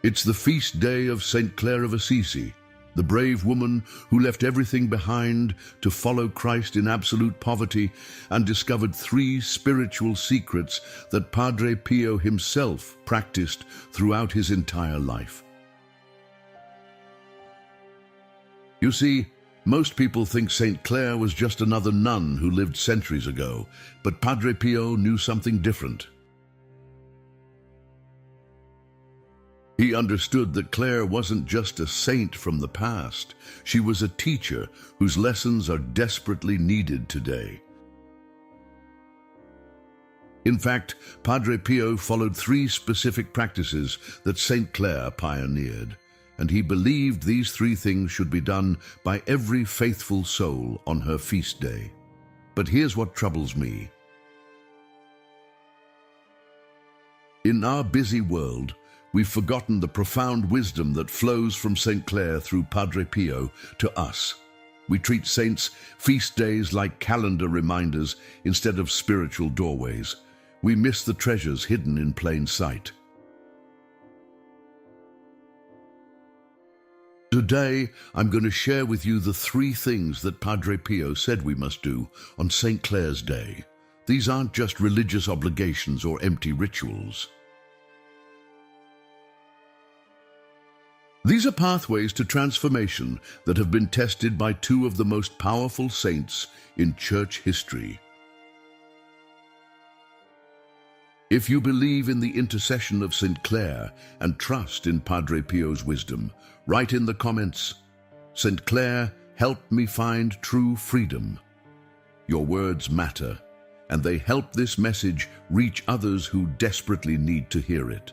It's the feast day of St. Clare of Assisi, the brave woman who left everything behind to follow Christ in absolute poverty and discovered 3 spiritual secrets that Padre Pio himself practiced throughout his entire life. You see, most people think St. Clare was just another nun who lived centuries ago, but Padre Pio knew something different. He understood that Clare wasn't just a saint from the past. She was a teacher whose lessons are desperately needed today. In fact, Padre Pio followed 3 specific practices that St. Clare pioneered, and he believed these 3 things should be done by every faithful soul on her feast day. But here's what troubles me. In our busy world, we've forgotten the profound wisdom that flows from St. Clare through Padre Pio to us. We treat saints' feast days like calendar reminders instead of spiritual doorways. We miss the treasures hidden in plain sight. Today, I'm going to share with you the 3 things that Padre Pio said we must do on St. Clare's Day. These aren't just religious obligations or empty rituals. These are pathways to transformation that have been tested by two of the most powerful saints in church history. If you believe in the intercession of St. Clare and trust in Padre Pio's wisdom, write in the comments, "St. Clare, help me find true freedom." Your words matter, and they help this message reach others who desperately need to hear it.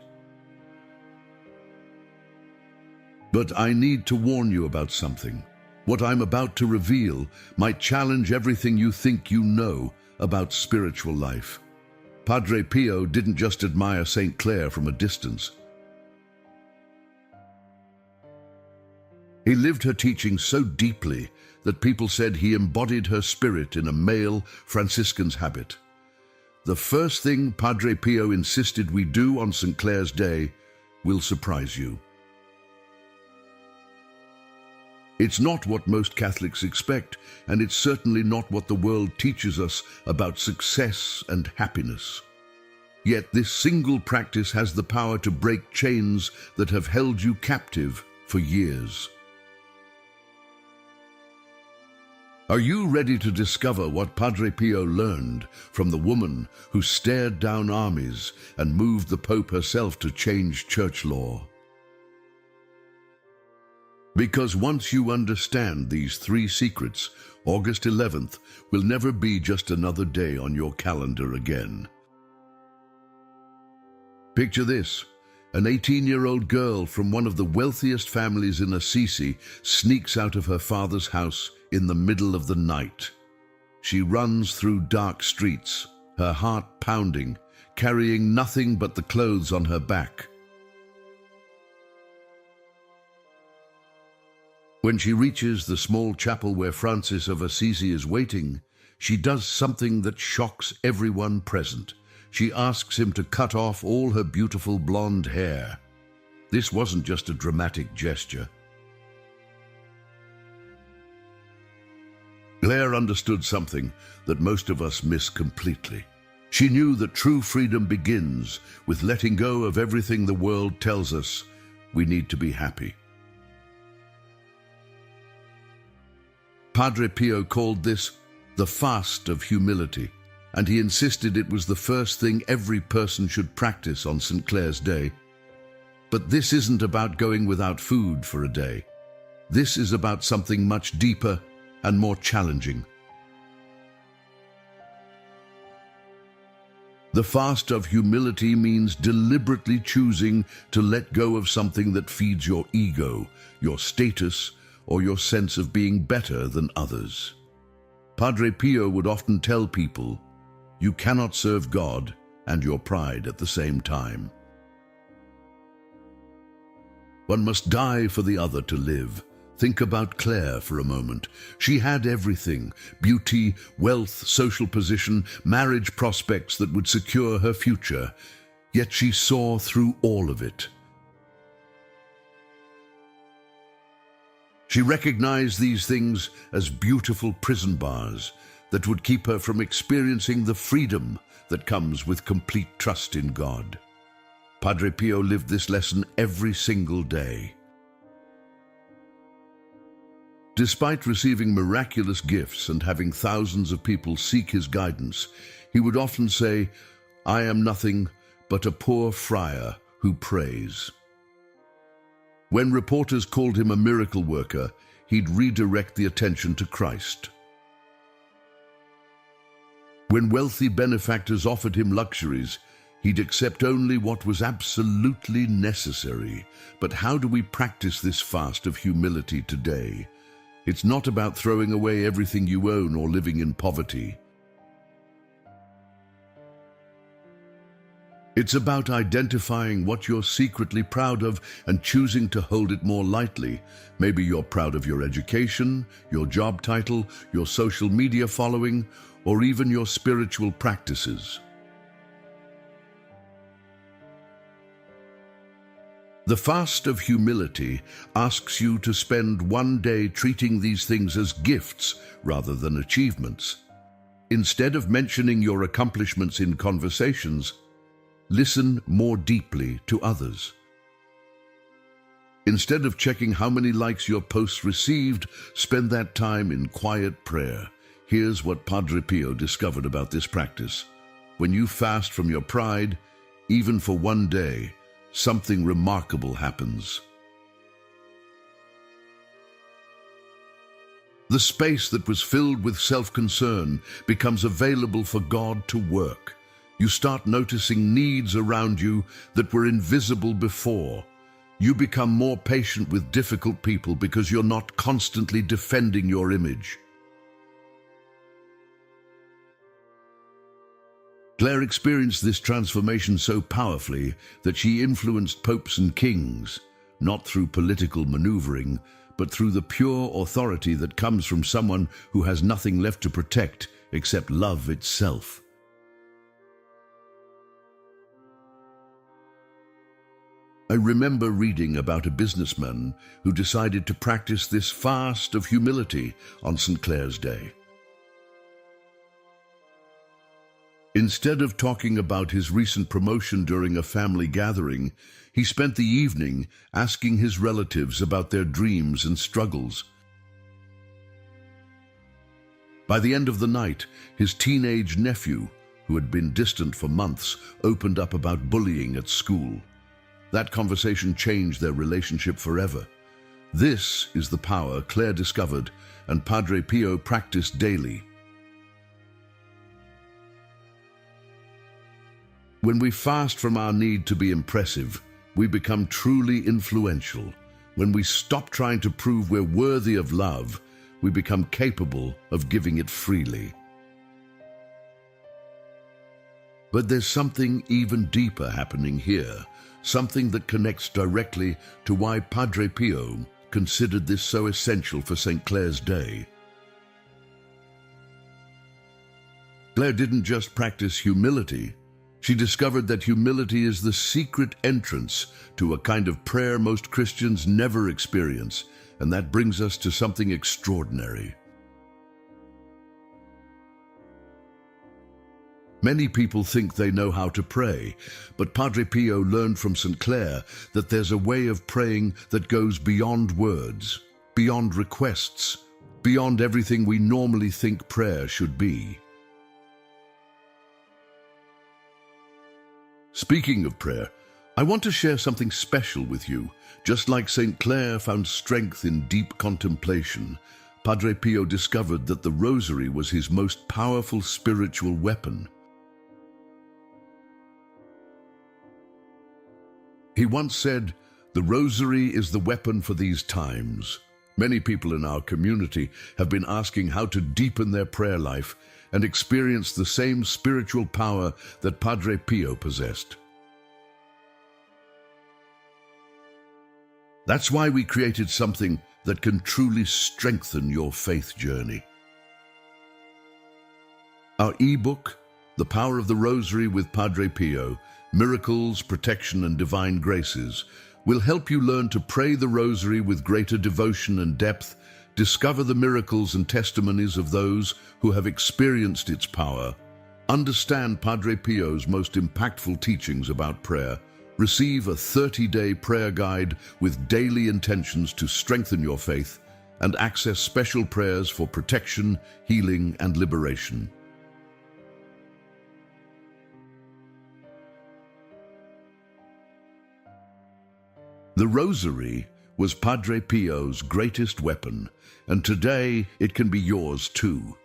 But I need to warn you about something. What I'm about to reveal might challenge everything you think you know about spiritual life. Padre Pio didn't just admire St. Clare from a distance. He lived her teaching so deeply that people said he embodied her spirit in a male Franciscan's habit. The first thing Padre Pio insisted we do on St. Clare's Day will surprise you. It's not what most Catholics expect, and it's certainly not what the world teaches us about success and happiness. Yet this single practice has the power to break chains that have held you captive for years. Are you ready to discover what Padre Pio learned from the woman who stared down armies and moved the Pope herself to change church law? Because once you understand these three secrets, August 11th will never be just another day on your calendar again. Picture this. An 18-year-old girl from one of the wealthiest families in Assisi sneaks out of her father's house in the middle of the night. She runs through dark streets, her heart pounding, carrying nothing but the clothes on her back. When she reaches the small chapel where Francis of Assisi is waiting, she does something that shocks everyone present. She asks him to cut off all her beautiful blonde hair. This wasn't just a dramatic gesture. Clare understood something that most of us miss completely. She knew that true freedom begins with letting go of everything the world tells us we need to be happy. Padre Pio called this the fast of humility, and he insisted it was the first thing every person should practice on St. Clare's Day. But this isn't about going without food for a day. This is about something much deeper and more challenging. The fast of humility means deliberately choosing to let go of something that feeds your ego, your status, or your sense of being better than others. Padre Pio would often tell people, you cannot serve God and your pride at the same time. One must die for the other to live. Think about Clare for a moment. She had everything: beauty, wealth, social position, marriage prospects that would secure her future. Yet she saw through all of it. She recognized these things as beautiful prison bars that would keep her from experiencing the freedom that comes with complete trust in God. Padre Pio lived this lesson every single day. Despite receiving miraculous gifts and having thousands of people seek his guidance, he would often say, "I am nothing but a poor friar who prays." When reporters called him a miracle worker, he'd redirect the attention to Christ. When wealthy benefactors offered him luxuries, he'd accept only what was absolutely necessary. But how do we practice this fast of humility today? It's not about throwing away everything you own or living in poverty. It's about identifying what you're secretly proud of and choosing to hold it more lightly. Maybe you're proud of your education, your job title, your social media following, or even your spiritual practices. The fast of humility asks you to spend one day treating these things as gifts rather than achievements. Instead of mentioning your accomplishments in conversations, listen more deeply to others. Instead of checking how many likes your posts received, spend that time in quiet prayer. Here's what Padre Pio discovered about this practice. When you fast from your pride, even for one day, something remarkable happens. The space that was filled with self-concern becomes available for God to work. You start noticing needs around you that were invisible before. You become more patient with difficult people because you're not constantly defending your image. Claire experienced this transformation so powerfully that she influenced popes and kings, not through political maneuvering, but through the pure authority that comes from someone who has nothing left to protect except love itself. I remember reading about a businessman who decided to practice this fast of humility on St. Clare's Day. Instead of talking about his recent promotion during a family gathering, he spent the evening asking his relatives about their dreams and struggles. By the end of the night, his teenage nephew, who had been distant for months, opened up about bullying at school. That conversation changed their relationship forever. This is the power Claire discovered and Padre Pio practiced daily. When we fast from our need to be impressive, we become truly influential. When we stop trying to prove we're worthy of love, we become capable of giving it freely. But there's something even deeper happening here, something that connects directly to why Padre Pio considered this so essential for St. Clare's Day. Claire didn't just practice humility. She discovered that humility is the secret entrance to a kind of prayer most Christians never experience, and that brings us to something extraordinary. Many people think they know how to pray, but Padre Pio learned from St. Clare that there's a way of praying that goes beyond words, beyond requests, beyond everything we normally think prayer should be. Speaking of prayer, I want to share something special with you. Just like St. Clare found strength in deep contemplation, Padre Pio discovered that the rosary was his most powerful spiritual weapon. He once said, "The rosary is the weapon for these times." Many people in our community have been asking how to deepen their prayer life and experience the same spiritual power that Padre Pio possessed. That's why we created something that can truly strengthen your faith journey. Our ebook, The Power of the Rosary with Padre Pio, Miracles, Protection and Divine Graces, will help you learn to pray the rosary with greater devotion and depth, discover the miracles and testimonies of those who have experienced its power, understand Padre Pio's most impactful teachings about prayer, receive a 30-day prayer guide with daily intentions to strengthen your faith, and access special prayers for protection, healing, and liberation. The rosary was Padre Pio's greatest weapon, and today it can be yours too.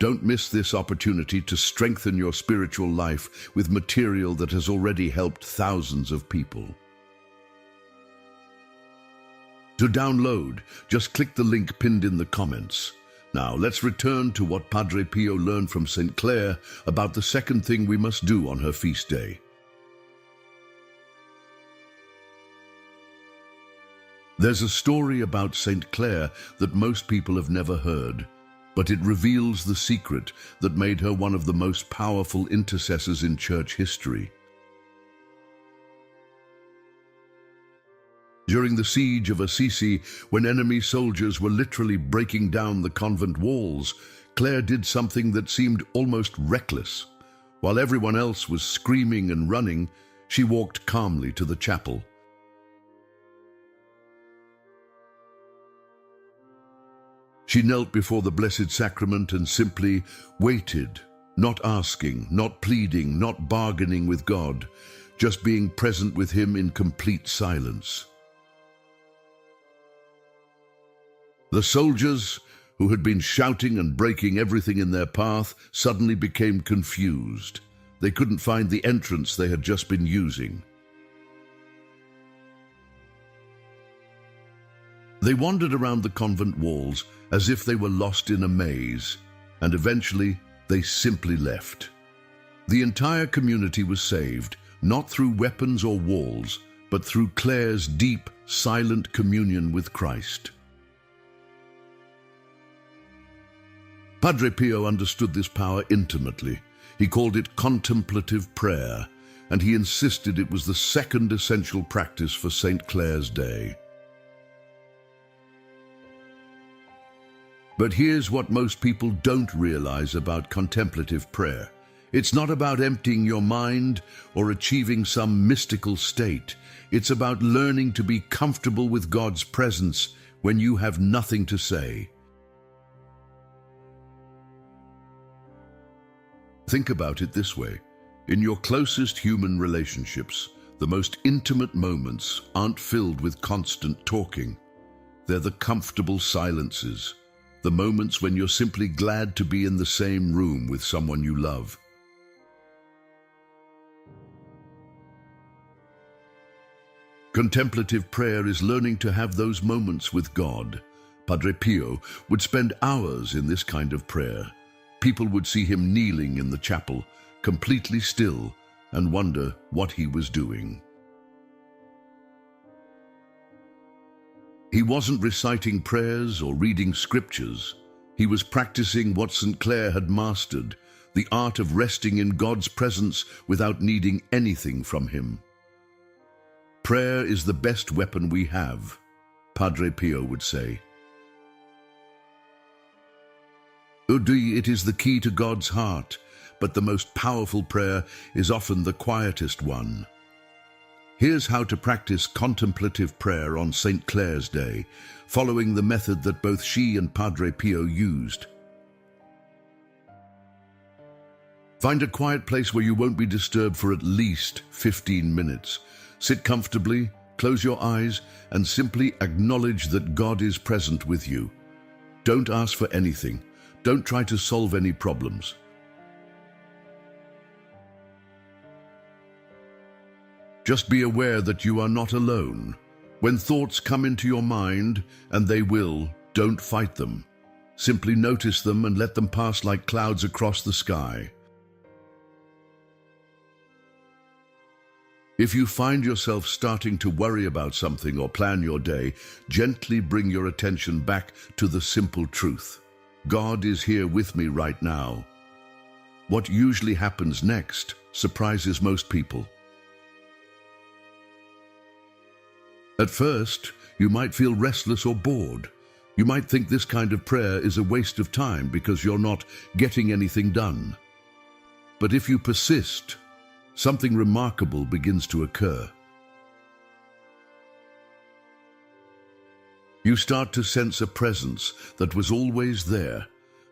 Don't miss this opportunity to strengthen your spiritual life with material that has already helped thousands of people. To download, just click the link pinned in the comments. Now let's return to what Padre Pio learned from St. Clare about the second thing we must do on her feast day. There's a story about St. Clare that most people have never heard, but it reveals the secret that made her one of the most powerful intercessors in church history. During the siege of Assisi, when enemy soldiers were literally breaking down the convent walls, Clare did something that seemed almost reckless. While everyone else was screaming and running, she walked calmly to the chapel. She knelt before the Blessed Sacrament and simply waited, not asking, not pleading, not bargaining with God, just being present with him in complete silence. The soldiers, who had been shouting and breaking everything in their path, suddenly became confused. They couldn't find the entrance they had just been using. They wandered around the convent walls as if they were lost in a maze, and eventually they simply left. The entire community was saved, not through weapons or walls, but through Claire's deep, silent communion with Christ. Padre Pio understood this power intimately. He called it contemplative prayer, and he insisted it was the second essential practice for St. Clare's Day. But here's what most people don't realize about contemplative prayer. It's not about emptying your mind or achieving some mystical state. It's about learning to be comfortable with God's presence when you have nothing to say. Think about it this way. In your closest human relationships, the most intimate moments aren't filled with constant talking. They're the comfortable silences, the moments when you're simply glad to be in the same room with someone you love. Contemplative prayer is learning to have those moments with God. Padre Pio would spend hours in this kind of prayer. People would see him kneeling in the chapel, completely still, and wonder what he was doing. He wasn't reciting prayers or reading scriptures. He was practicing what St. Clare had mastered, the art of resting in God's presence without needing anything from him. Prayer is the best weapon we have, Padre Pio would say. It is the key to God's heart, but the most powerful prayer is often the quietest one. Here's how to practice contemplative prayer on St. Clare's Day, following the method that both she and Padre Pio used. Find a quiet place where you won't be disturbed for at least 15 minutes. Sit comfortably, close your eyes, and simply acknowledge that God is present with you. Don't ask for anything. Don't try to solve any problems. Just be aware that you are not alone. When thoughts come into your mind, and they will, don't fight them. Simply notice them and let them pass like clouds across the sky. If you find yourself starting to worry about something or plan your day, gently bring your attention back to the simple truth. God is here with me right now. What usually happens next surprises most people. At first, you might feel restless or bored. You might think this kind of prayer is a waste of time because you're not getting anything done. But if you persist, something remarkable begins to occur. You start to sense a presence that was always there,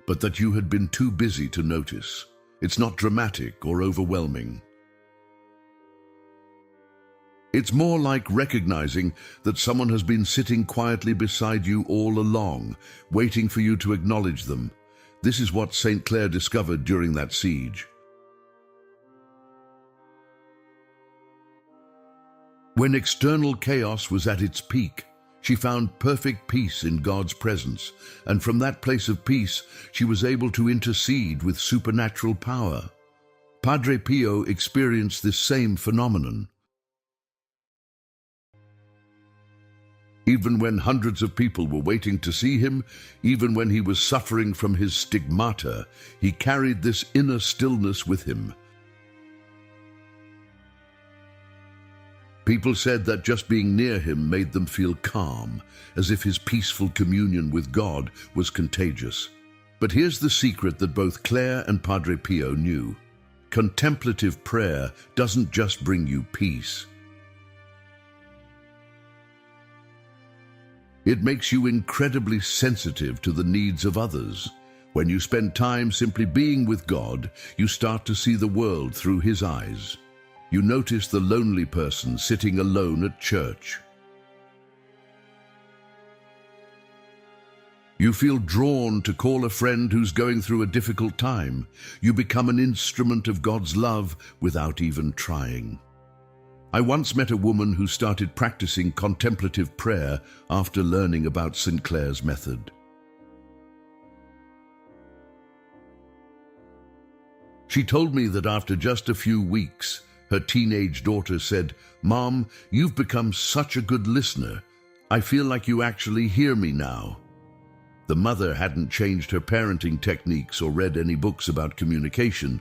but that you had been too busy to notice. It's not dramatic or overwhelming. It's more like recognizing that someone has been sitting quietly beside you all along, waiting for you to acknowledge them. This is what St. Clare discovered during that siege. When external chaos was at its peak, she found perfect peace in God's presence, and from that place of peace, she was able to intercede with supernatural power. Padre Pio experienced this same phenomenon. Even when hundreds of people were waiting to see him, even when he was suffering from his stigmata, he carried this inner stillness with him. People said that just being near him made them feel calm, as if his peaceful communion with God was contagious. But here's the secret that both Clare and Padre Pio knew. Contemplative prayer doesn't just bring you peace. It makes you incredibly sensitive to the needs of others. When you spend time simply being with God, you start to see the world through His eyes. You notice the lonely person sitting alone at church. You feel drawn to call a friend who's going through a difficult time. You become an instrument of God's love without even trying. I once met a woman who started practicing contemplative prayer after learning about St. Clare's method. She told me that after just a few weeks, her teenage daughter said, "Mom, you've become such a good listener. I feel like you actually hear me now." The mother hadn't changed her parenting techniques or read any books about communication.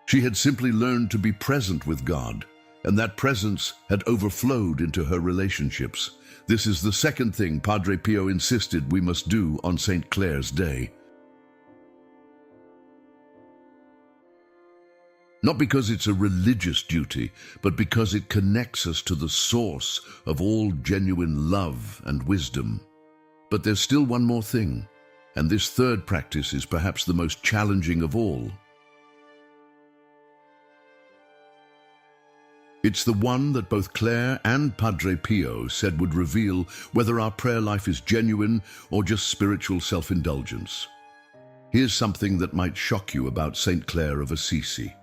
She had simply learned to be present with God, and that presence had overflowed into her relationships. This is the second thing Padre Pio insisted we must do on St. Clare's Day. Not because it's a religious duty, but because it connects us to the source of all genuine love and wisdom. But there's still one more thing, and this third practice is perhaps the most challenging of all. It's the one that both Clare and Padre Pio said would reveal whether our prayer life is genuine or just spiritual self-indulgence. Here's something that might shock you about St. Clare of Assisi.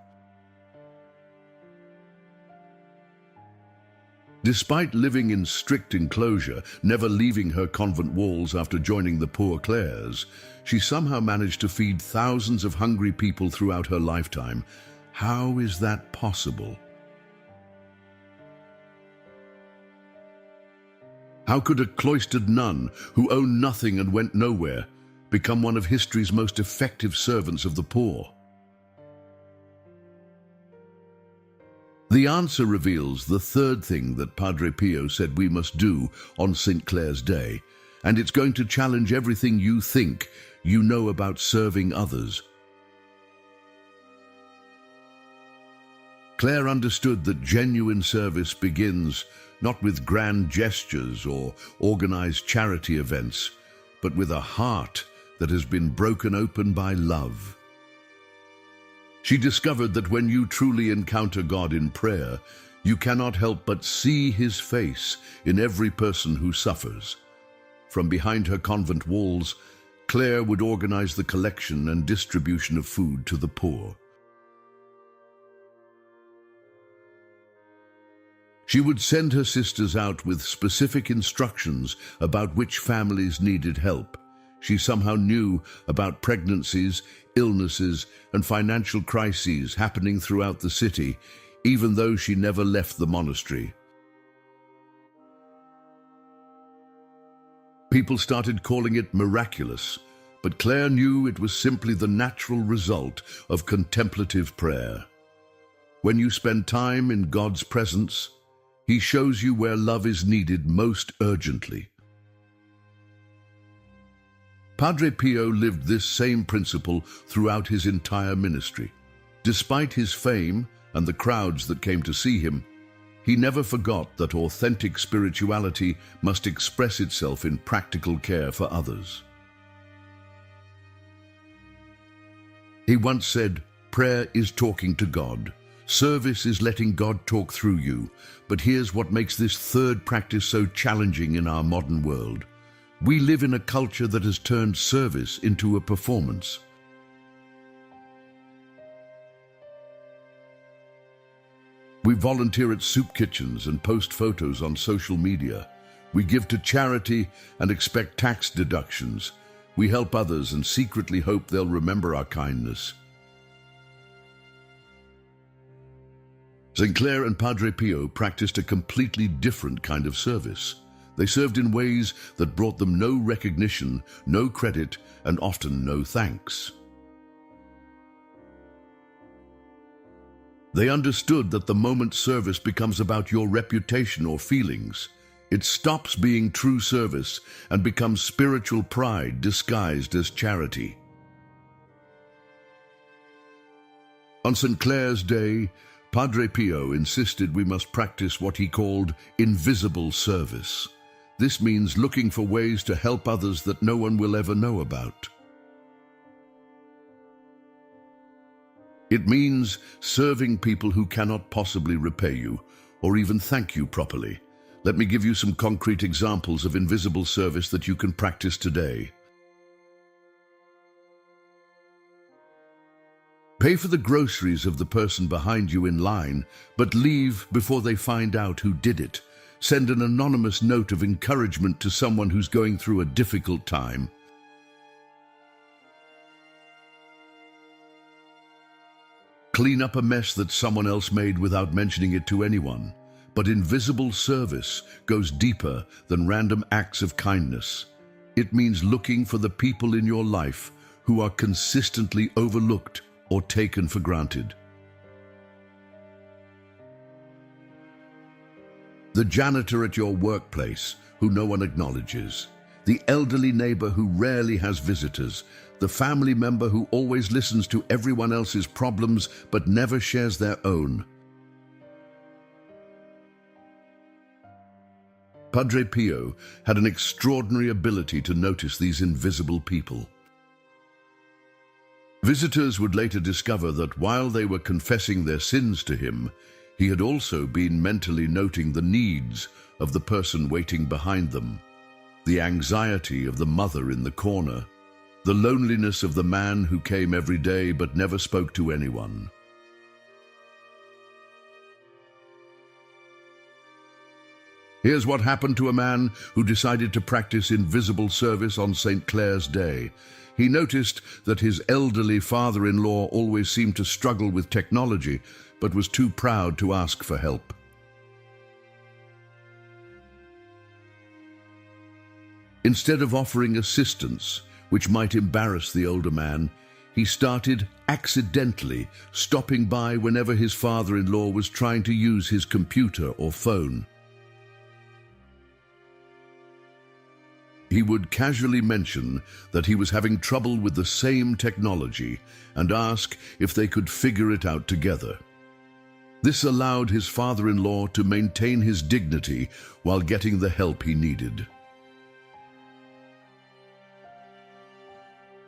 Despite living in strict enclosure, never leaving her convent walls after joining the Poor Clares, she somehow managed to feed thousands of hungry people throughout her lifetime. How is that possible? How could a cloistered nun who owned nothing and went nowhere become one of history's most effective servants of the poor? The answer reveals the third thing that Padre Pio said we must do on St. Clare's Day, and it's going to challenge everything you think you know about serving others. Clare understood that genuine service begins not with grand gestures or organized charity events, but with a heart that has been broken open by love. She discovered that when you truly encounter God in prayer, you cannot help but see His face in every person who suffers. From behind her convent walls, Clare would organize the collection and distribution of food to the poor. She would send her sisters out with specific instructions about which families needed help. She somehow knew about pregnancies, illnesses, and financial crises happening throughout the city, even though she never left the monastery. People started calling it miraculous, but Clare knew it was simply the natural result of contemplative prayer. When you spend time in God's presence, He shows you where love is needed most urgently. Padre Pio lived this same principle throughout his entire ministry. Despite his fame and the crowds that came to see him, he never forgot that authentic spirituality must express itself in practical care for others. He once said, "Prayer is talking to God. Service is letting God talk through you." But here's what makes this third practice so challenging in our modern world. We live in a culture that has turned service into a performance. We volunteer at soup kitchens and post photos on social media. We give to charity and expect tax deductions. We help others and secretly hope they'll remember our kindness. St. Clare and Padre Pio practiced a completely different kind of service. They served in ways that brought them no recognition, no credit, and often no thanks. They understood that the moment service becomes about your reputation or feelings, it stops being true service and becomes spiritual pride disguised as charity. On St. Clare's Day, Padre Pio insisted we must practice what he called invisible service. This means looking for ways to help others that no one will ever know about. It means serving people who cannot possibly repay you or even thank you properly. Let me give you some concrete examples of invisible service that you can practice today. Pay for the groceries of the person behind you in line, but leave before they find out who did it. Send an anonymous note of encouragement to someone who's going through a difficult time. Clean up a mess that someone else made without mentioning it to anyone. But invisible service goes deeper than random acts of kindness. It means looking for the people in your life who are consistently overlooked or taken for granted. The janitor at your workplace who no one acknowledges, the elderly neighbor who rarely has visitors, the family member who always listens to everyone else's problems but never shares their own. Padre Pio had an extraordinary ability to notice these invisible people. Visitors would later discover that while they were confessing their sins to him, he had also been mentally noting the needs of the person waiting behind them, the anxiety of the mother in the corner, the loneliness of the man who came every day but never spoke to anyone. Here's what happened to a man who decided to practice invisible service on St. Clare's Day. He noticed that his elderly father-in-law always seemed to struggle with technology, but was too proud to ask for help. Instead of offering assistance, which might embarrass the older man, he started accidentally stopping by whenever his father-in-law was trying to use his computer or phone. He would casually mention that he was having trouble with the same technology and ask if they could figure it out together. This allowed his father-in-law to maintain his dignity while getting the help he needed.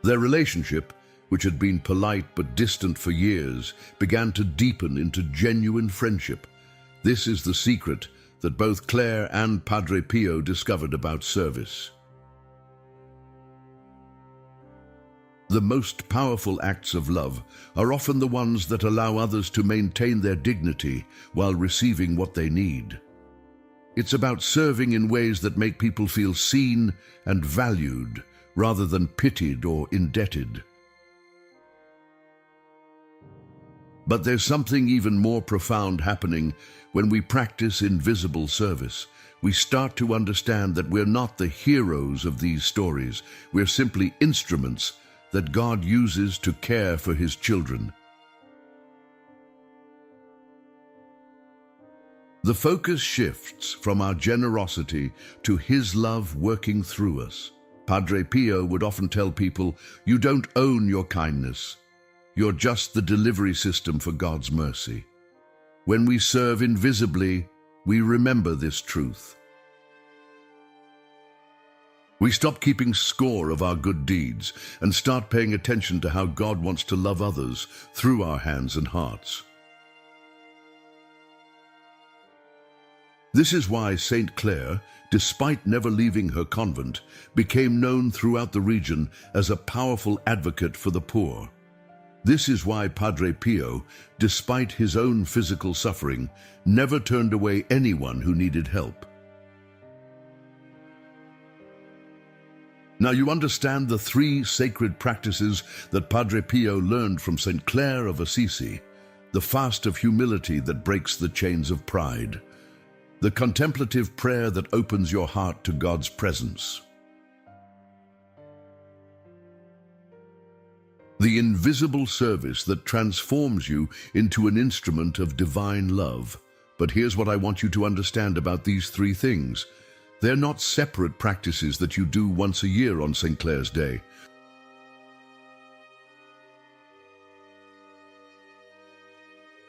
Their relationship, which had been polite but distant for years, began to deepen into genuine friendship. This is the secret that both Clare and Padre Pio discovered about service. The most powerful acts of love are often the ones that allow others to maintain their dignity while receiving what they need. It's about serving in ways that make people feel seen and valued, rather than pitied or indebted. But there's something even more profound happening when we practice invisible service. We start to understand that we're not the heroes of these stories. We're simply instruments that God uses to care for his children. The focus shifts from our generosity to his love working through us. Padre Pio would often tell people, "You don't own your kindness. You're just the delivery system for God's mercy." When we serve invisibly, we remember this truth. We stop keeping score of our good deeds and start paying attention to how God wants to love others through our hands and hearts. This is why St. Clare, despite never leaving her convent, became known throughout the region as a powerful advocate for the poor. This is why Padre Pio, despite his own physical suffering, never turned away anyone who needed help. Now you understand the three sacred practices that Padre Pio learned from St. Clare of Assisi: the fast of humility that breaks the chains of pride, the contemplative prayer that opens your heart to God's presence, the invisible service that transforms you into an instrument of divine love. But here's what I want you to understand about these three things. They're not separate practices that you do once a year on St. Clare's Day.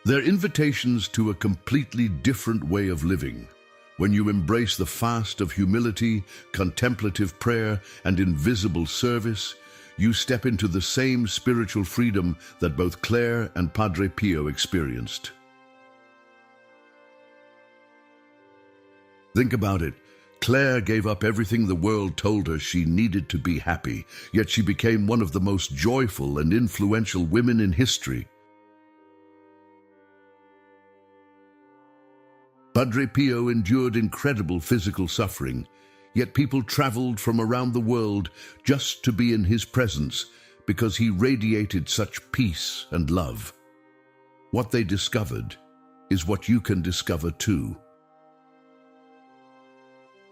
They're invitations to a completely different way of living. When you embrace the fast of humility, contemplative prayer, and invisible service, you step into the same spiritual freedom that both Clare and Padre Pio experienced. Think about it. Clare gave up everything the world told her she needed to be happy, yet she became one of the most joyful and influential women in history. Padre Pio endured incredible physical suffering, yet people traveled from around the world just to be in his presence because he radiated such peace and love. What they discovered is what you can discover too.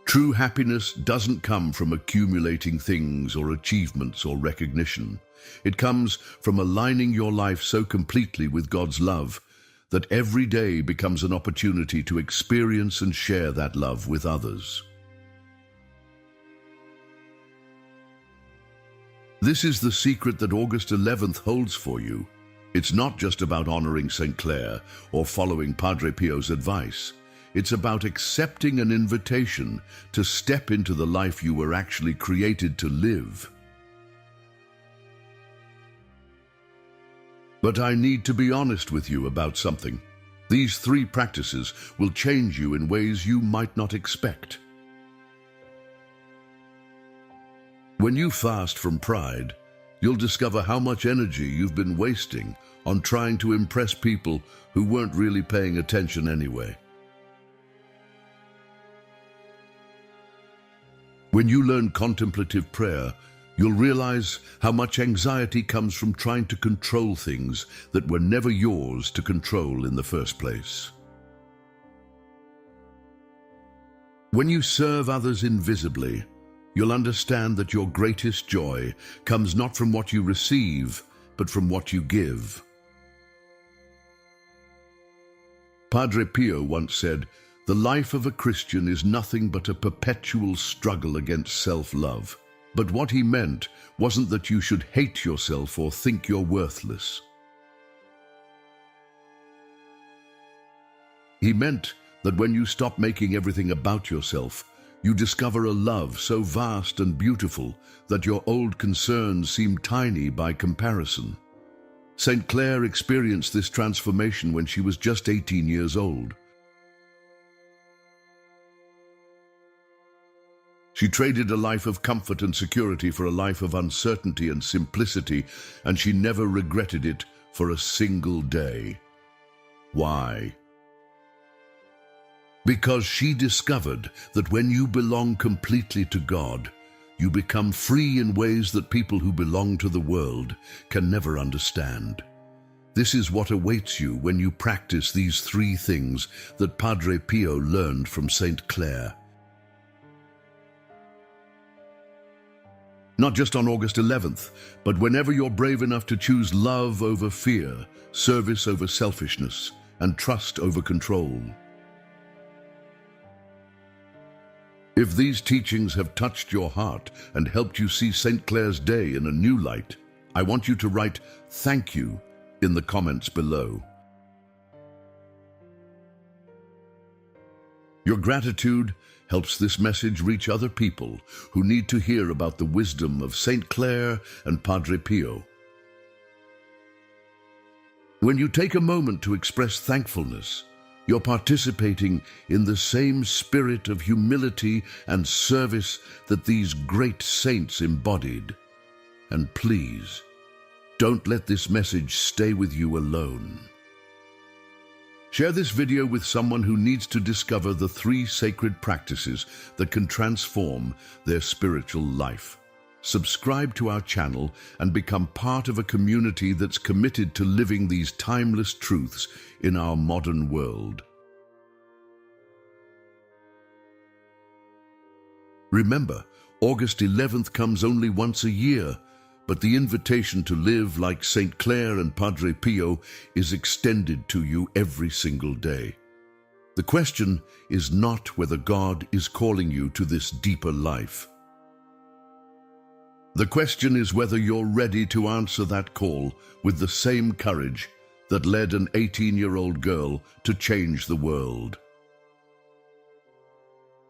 True happiness doesn't come from accumulating things or achievements or recognition. It comes from aligning your life so completely with God's love that every day becomes an opportunity to experience and share that love with others. This is the secret that August 11th holds for you. It's not just about honoring St. Clare or following Padre Pio's advice. It's about accepting an invitation to step into the life you were actually created to live. But I need to be honest with you about something. These 3 practices will change you in ways you might not expect. When you fast from pride, you'll discover how much energy you've been wasting on trying to impress people who weren't really paying attention anyway. When you learn contemplative prayer, you'll realize how much anxiety comes from trying to control things that were never yours to control in the first place. When you serve others invisibly, you'll understand that your greatest joy comes not from what you receive, but from what you give. Padre Pio once said, "The life of a Christian is nothing but a perpetual struggle against self-love." But what he meant wasn't that you should hate yourself or think you're worthless. He meant that when you stop making everything about yourself, you discover a love so vast and beautiful that your old concerns seem tiny by comparison. St. Clare experienced this transformation when she was just 18 years old. She traded a life of comfort and security for a life of uncertainty and simplicity, and she never regretted it for a single day. Why? Because she discovered that when you belong completely to God, you become free in ways that people who belong to the world can never understand. This is what awaits you when you practice these 3 things that Padre Pio learned from St. Clare. Not just on August 11th, but whenever you're brave enough to choose love over fear, service over selfishness, and trust over control. If these teachings have touched your heart and helped you see St. Clare's Day in a new light, I want you to write "Thank you" in the comments below. Your gratitude helps this message reach other people who need to hear about the wisdom of St. Clare and Padre Pio. When you take a moment to express thankfulness, you're participating in the same spirit of humility and service that these great saints embodied. And please, don't let this message stay with you alone. Share this video with someone who needs to discover the 3 sacred practices that can transform their spiritual life. Subscribe to our channel and become part of a community that's committed to living these timeless truths in our modern world. Remember, August 11th comes only once a year, but the invitation to live like St. Clare and Padre Pio is extended to you every single day. The question is not whether God is calling you to this deeper life. The question is whether you're ready to answer that call with the same courage that led an 18-year-old girl to change the world.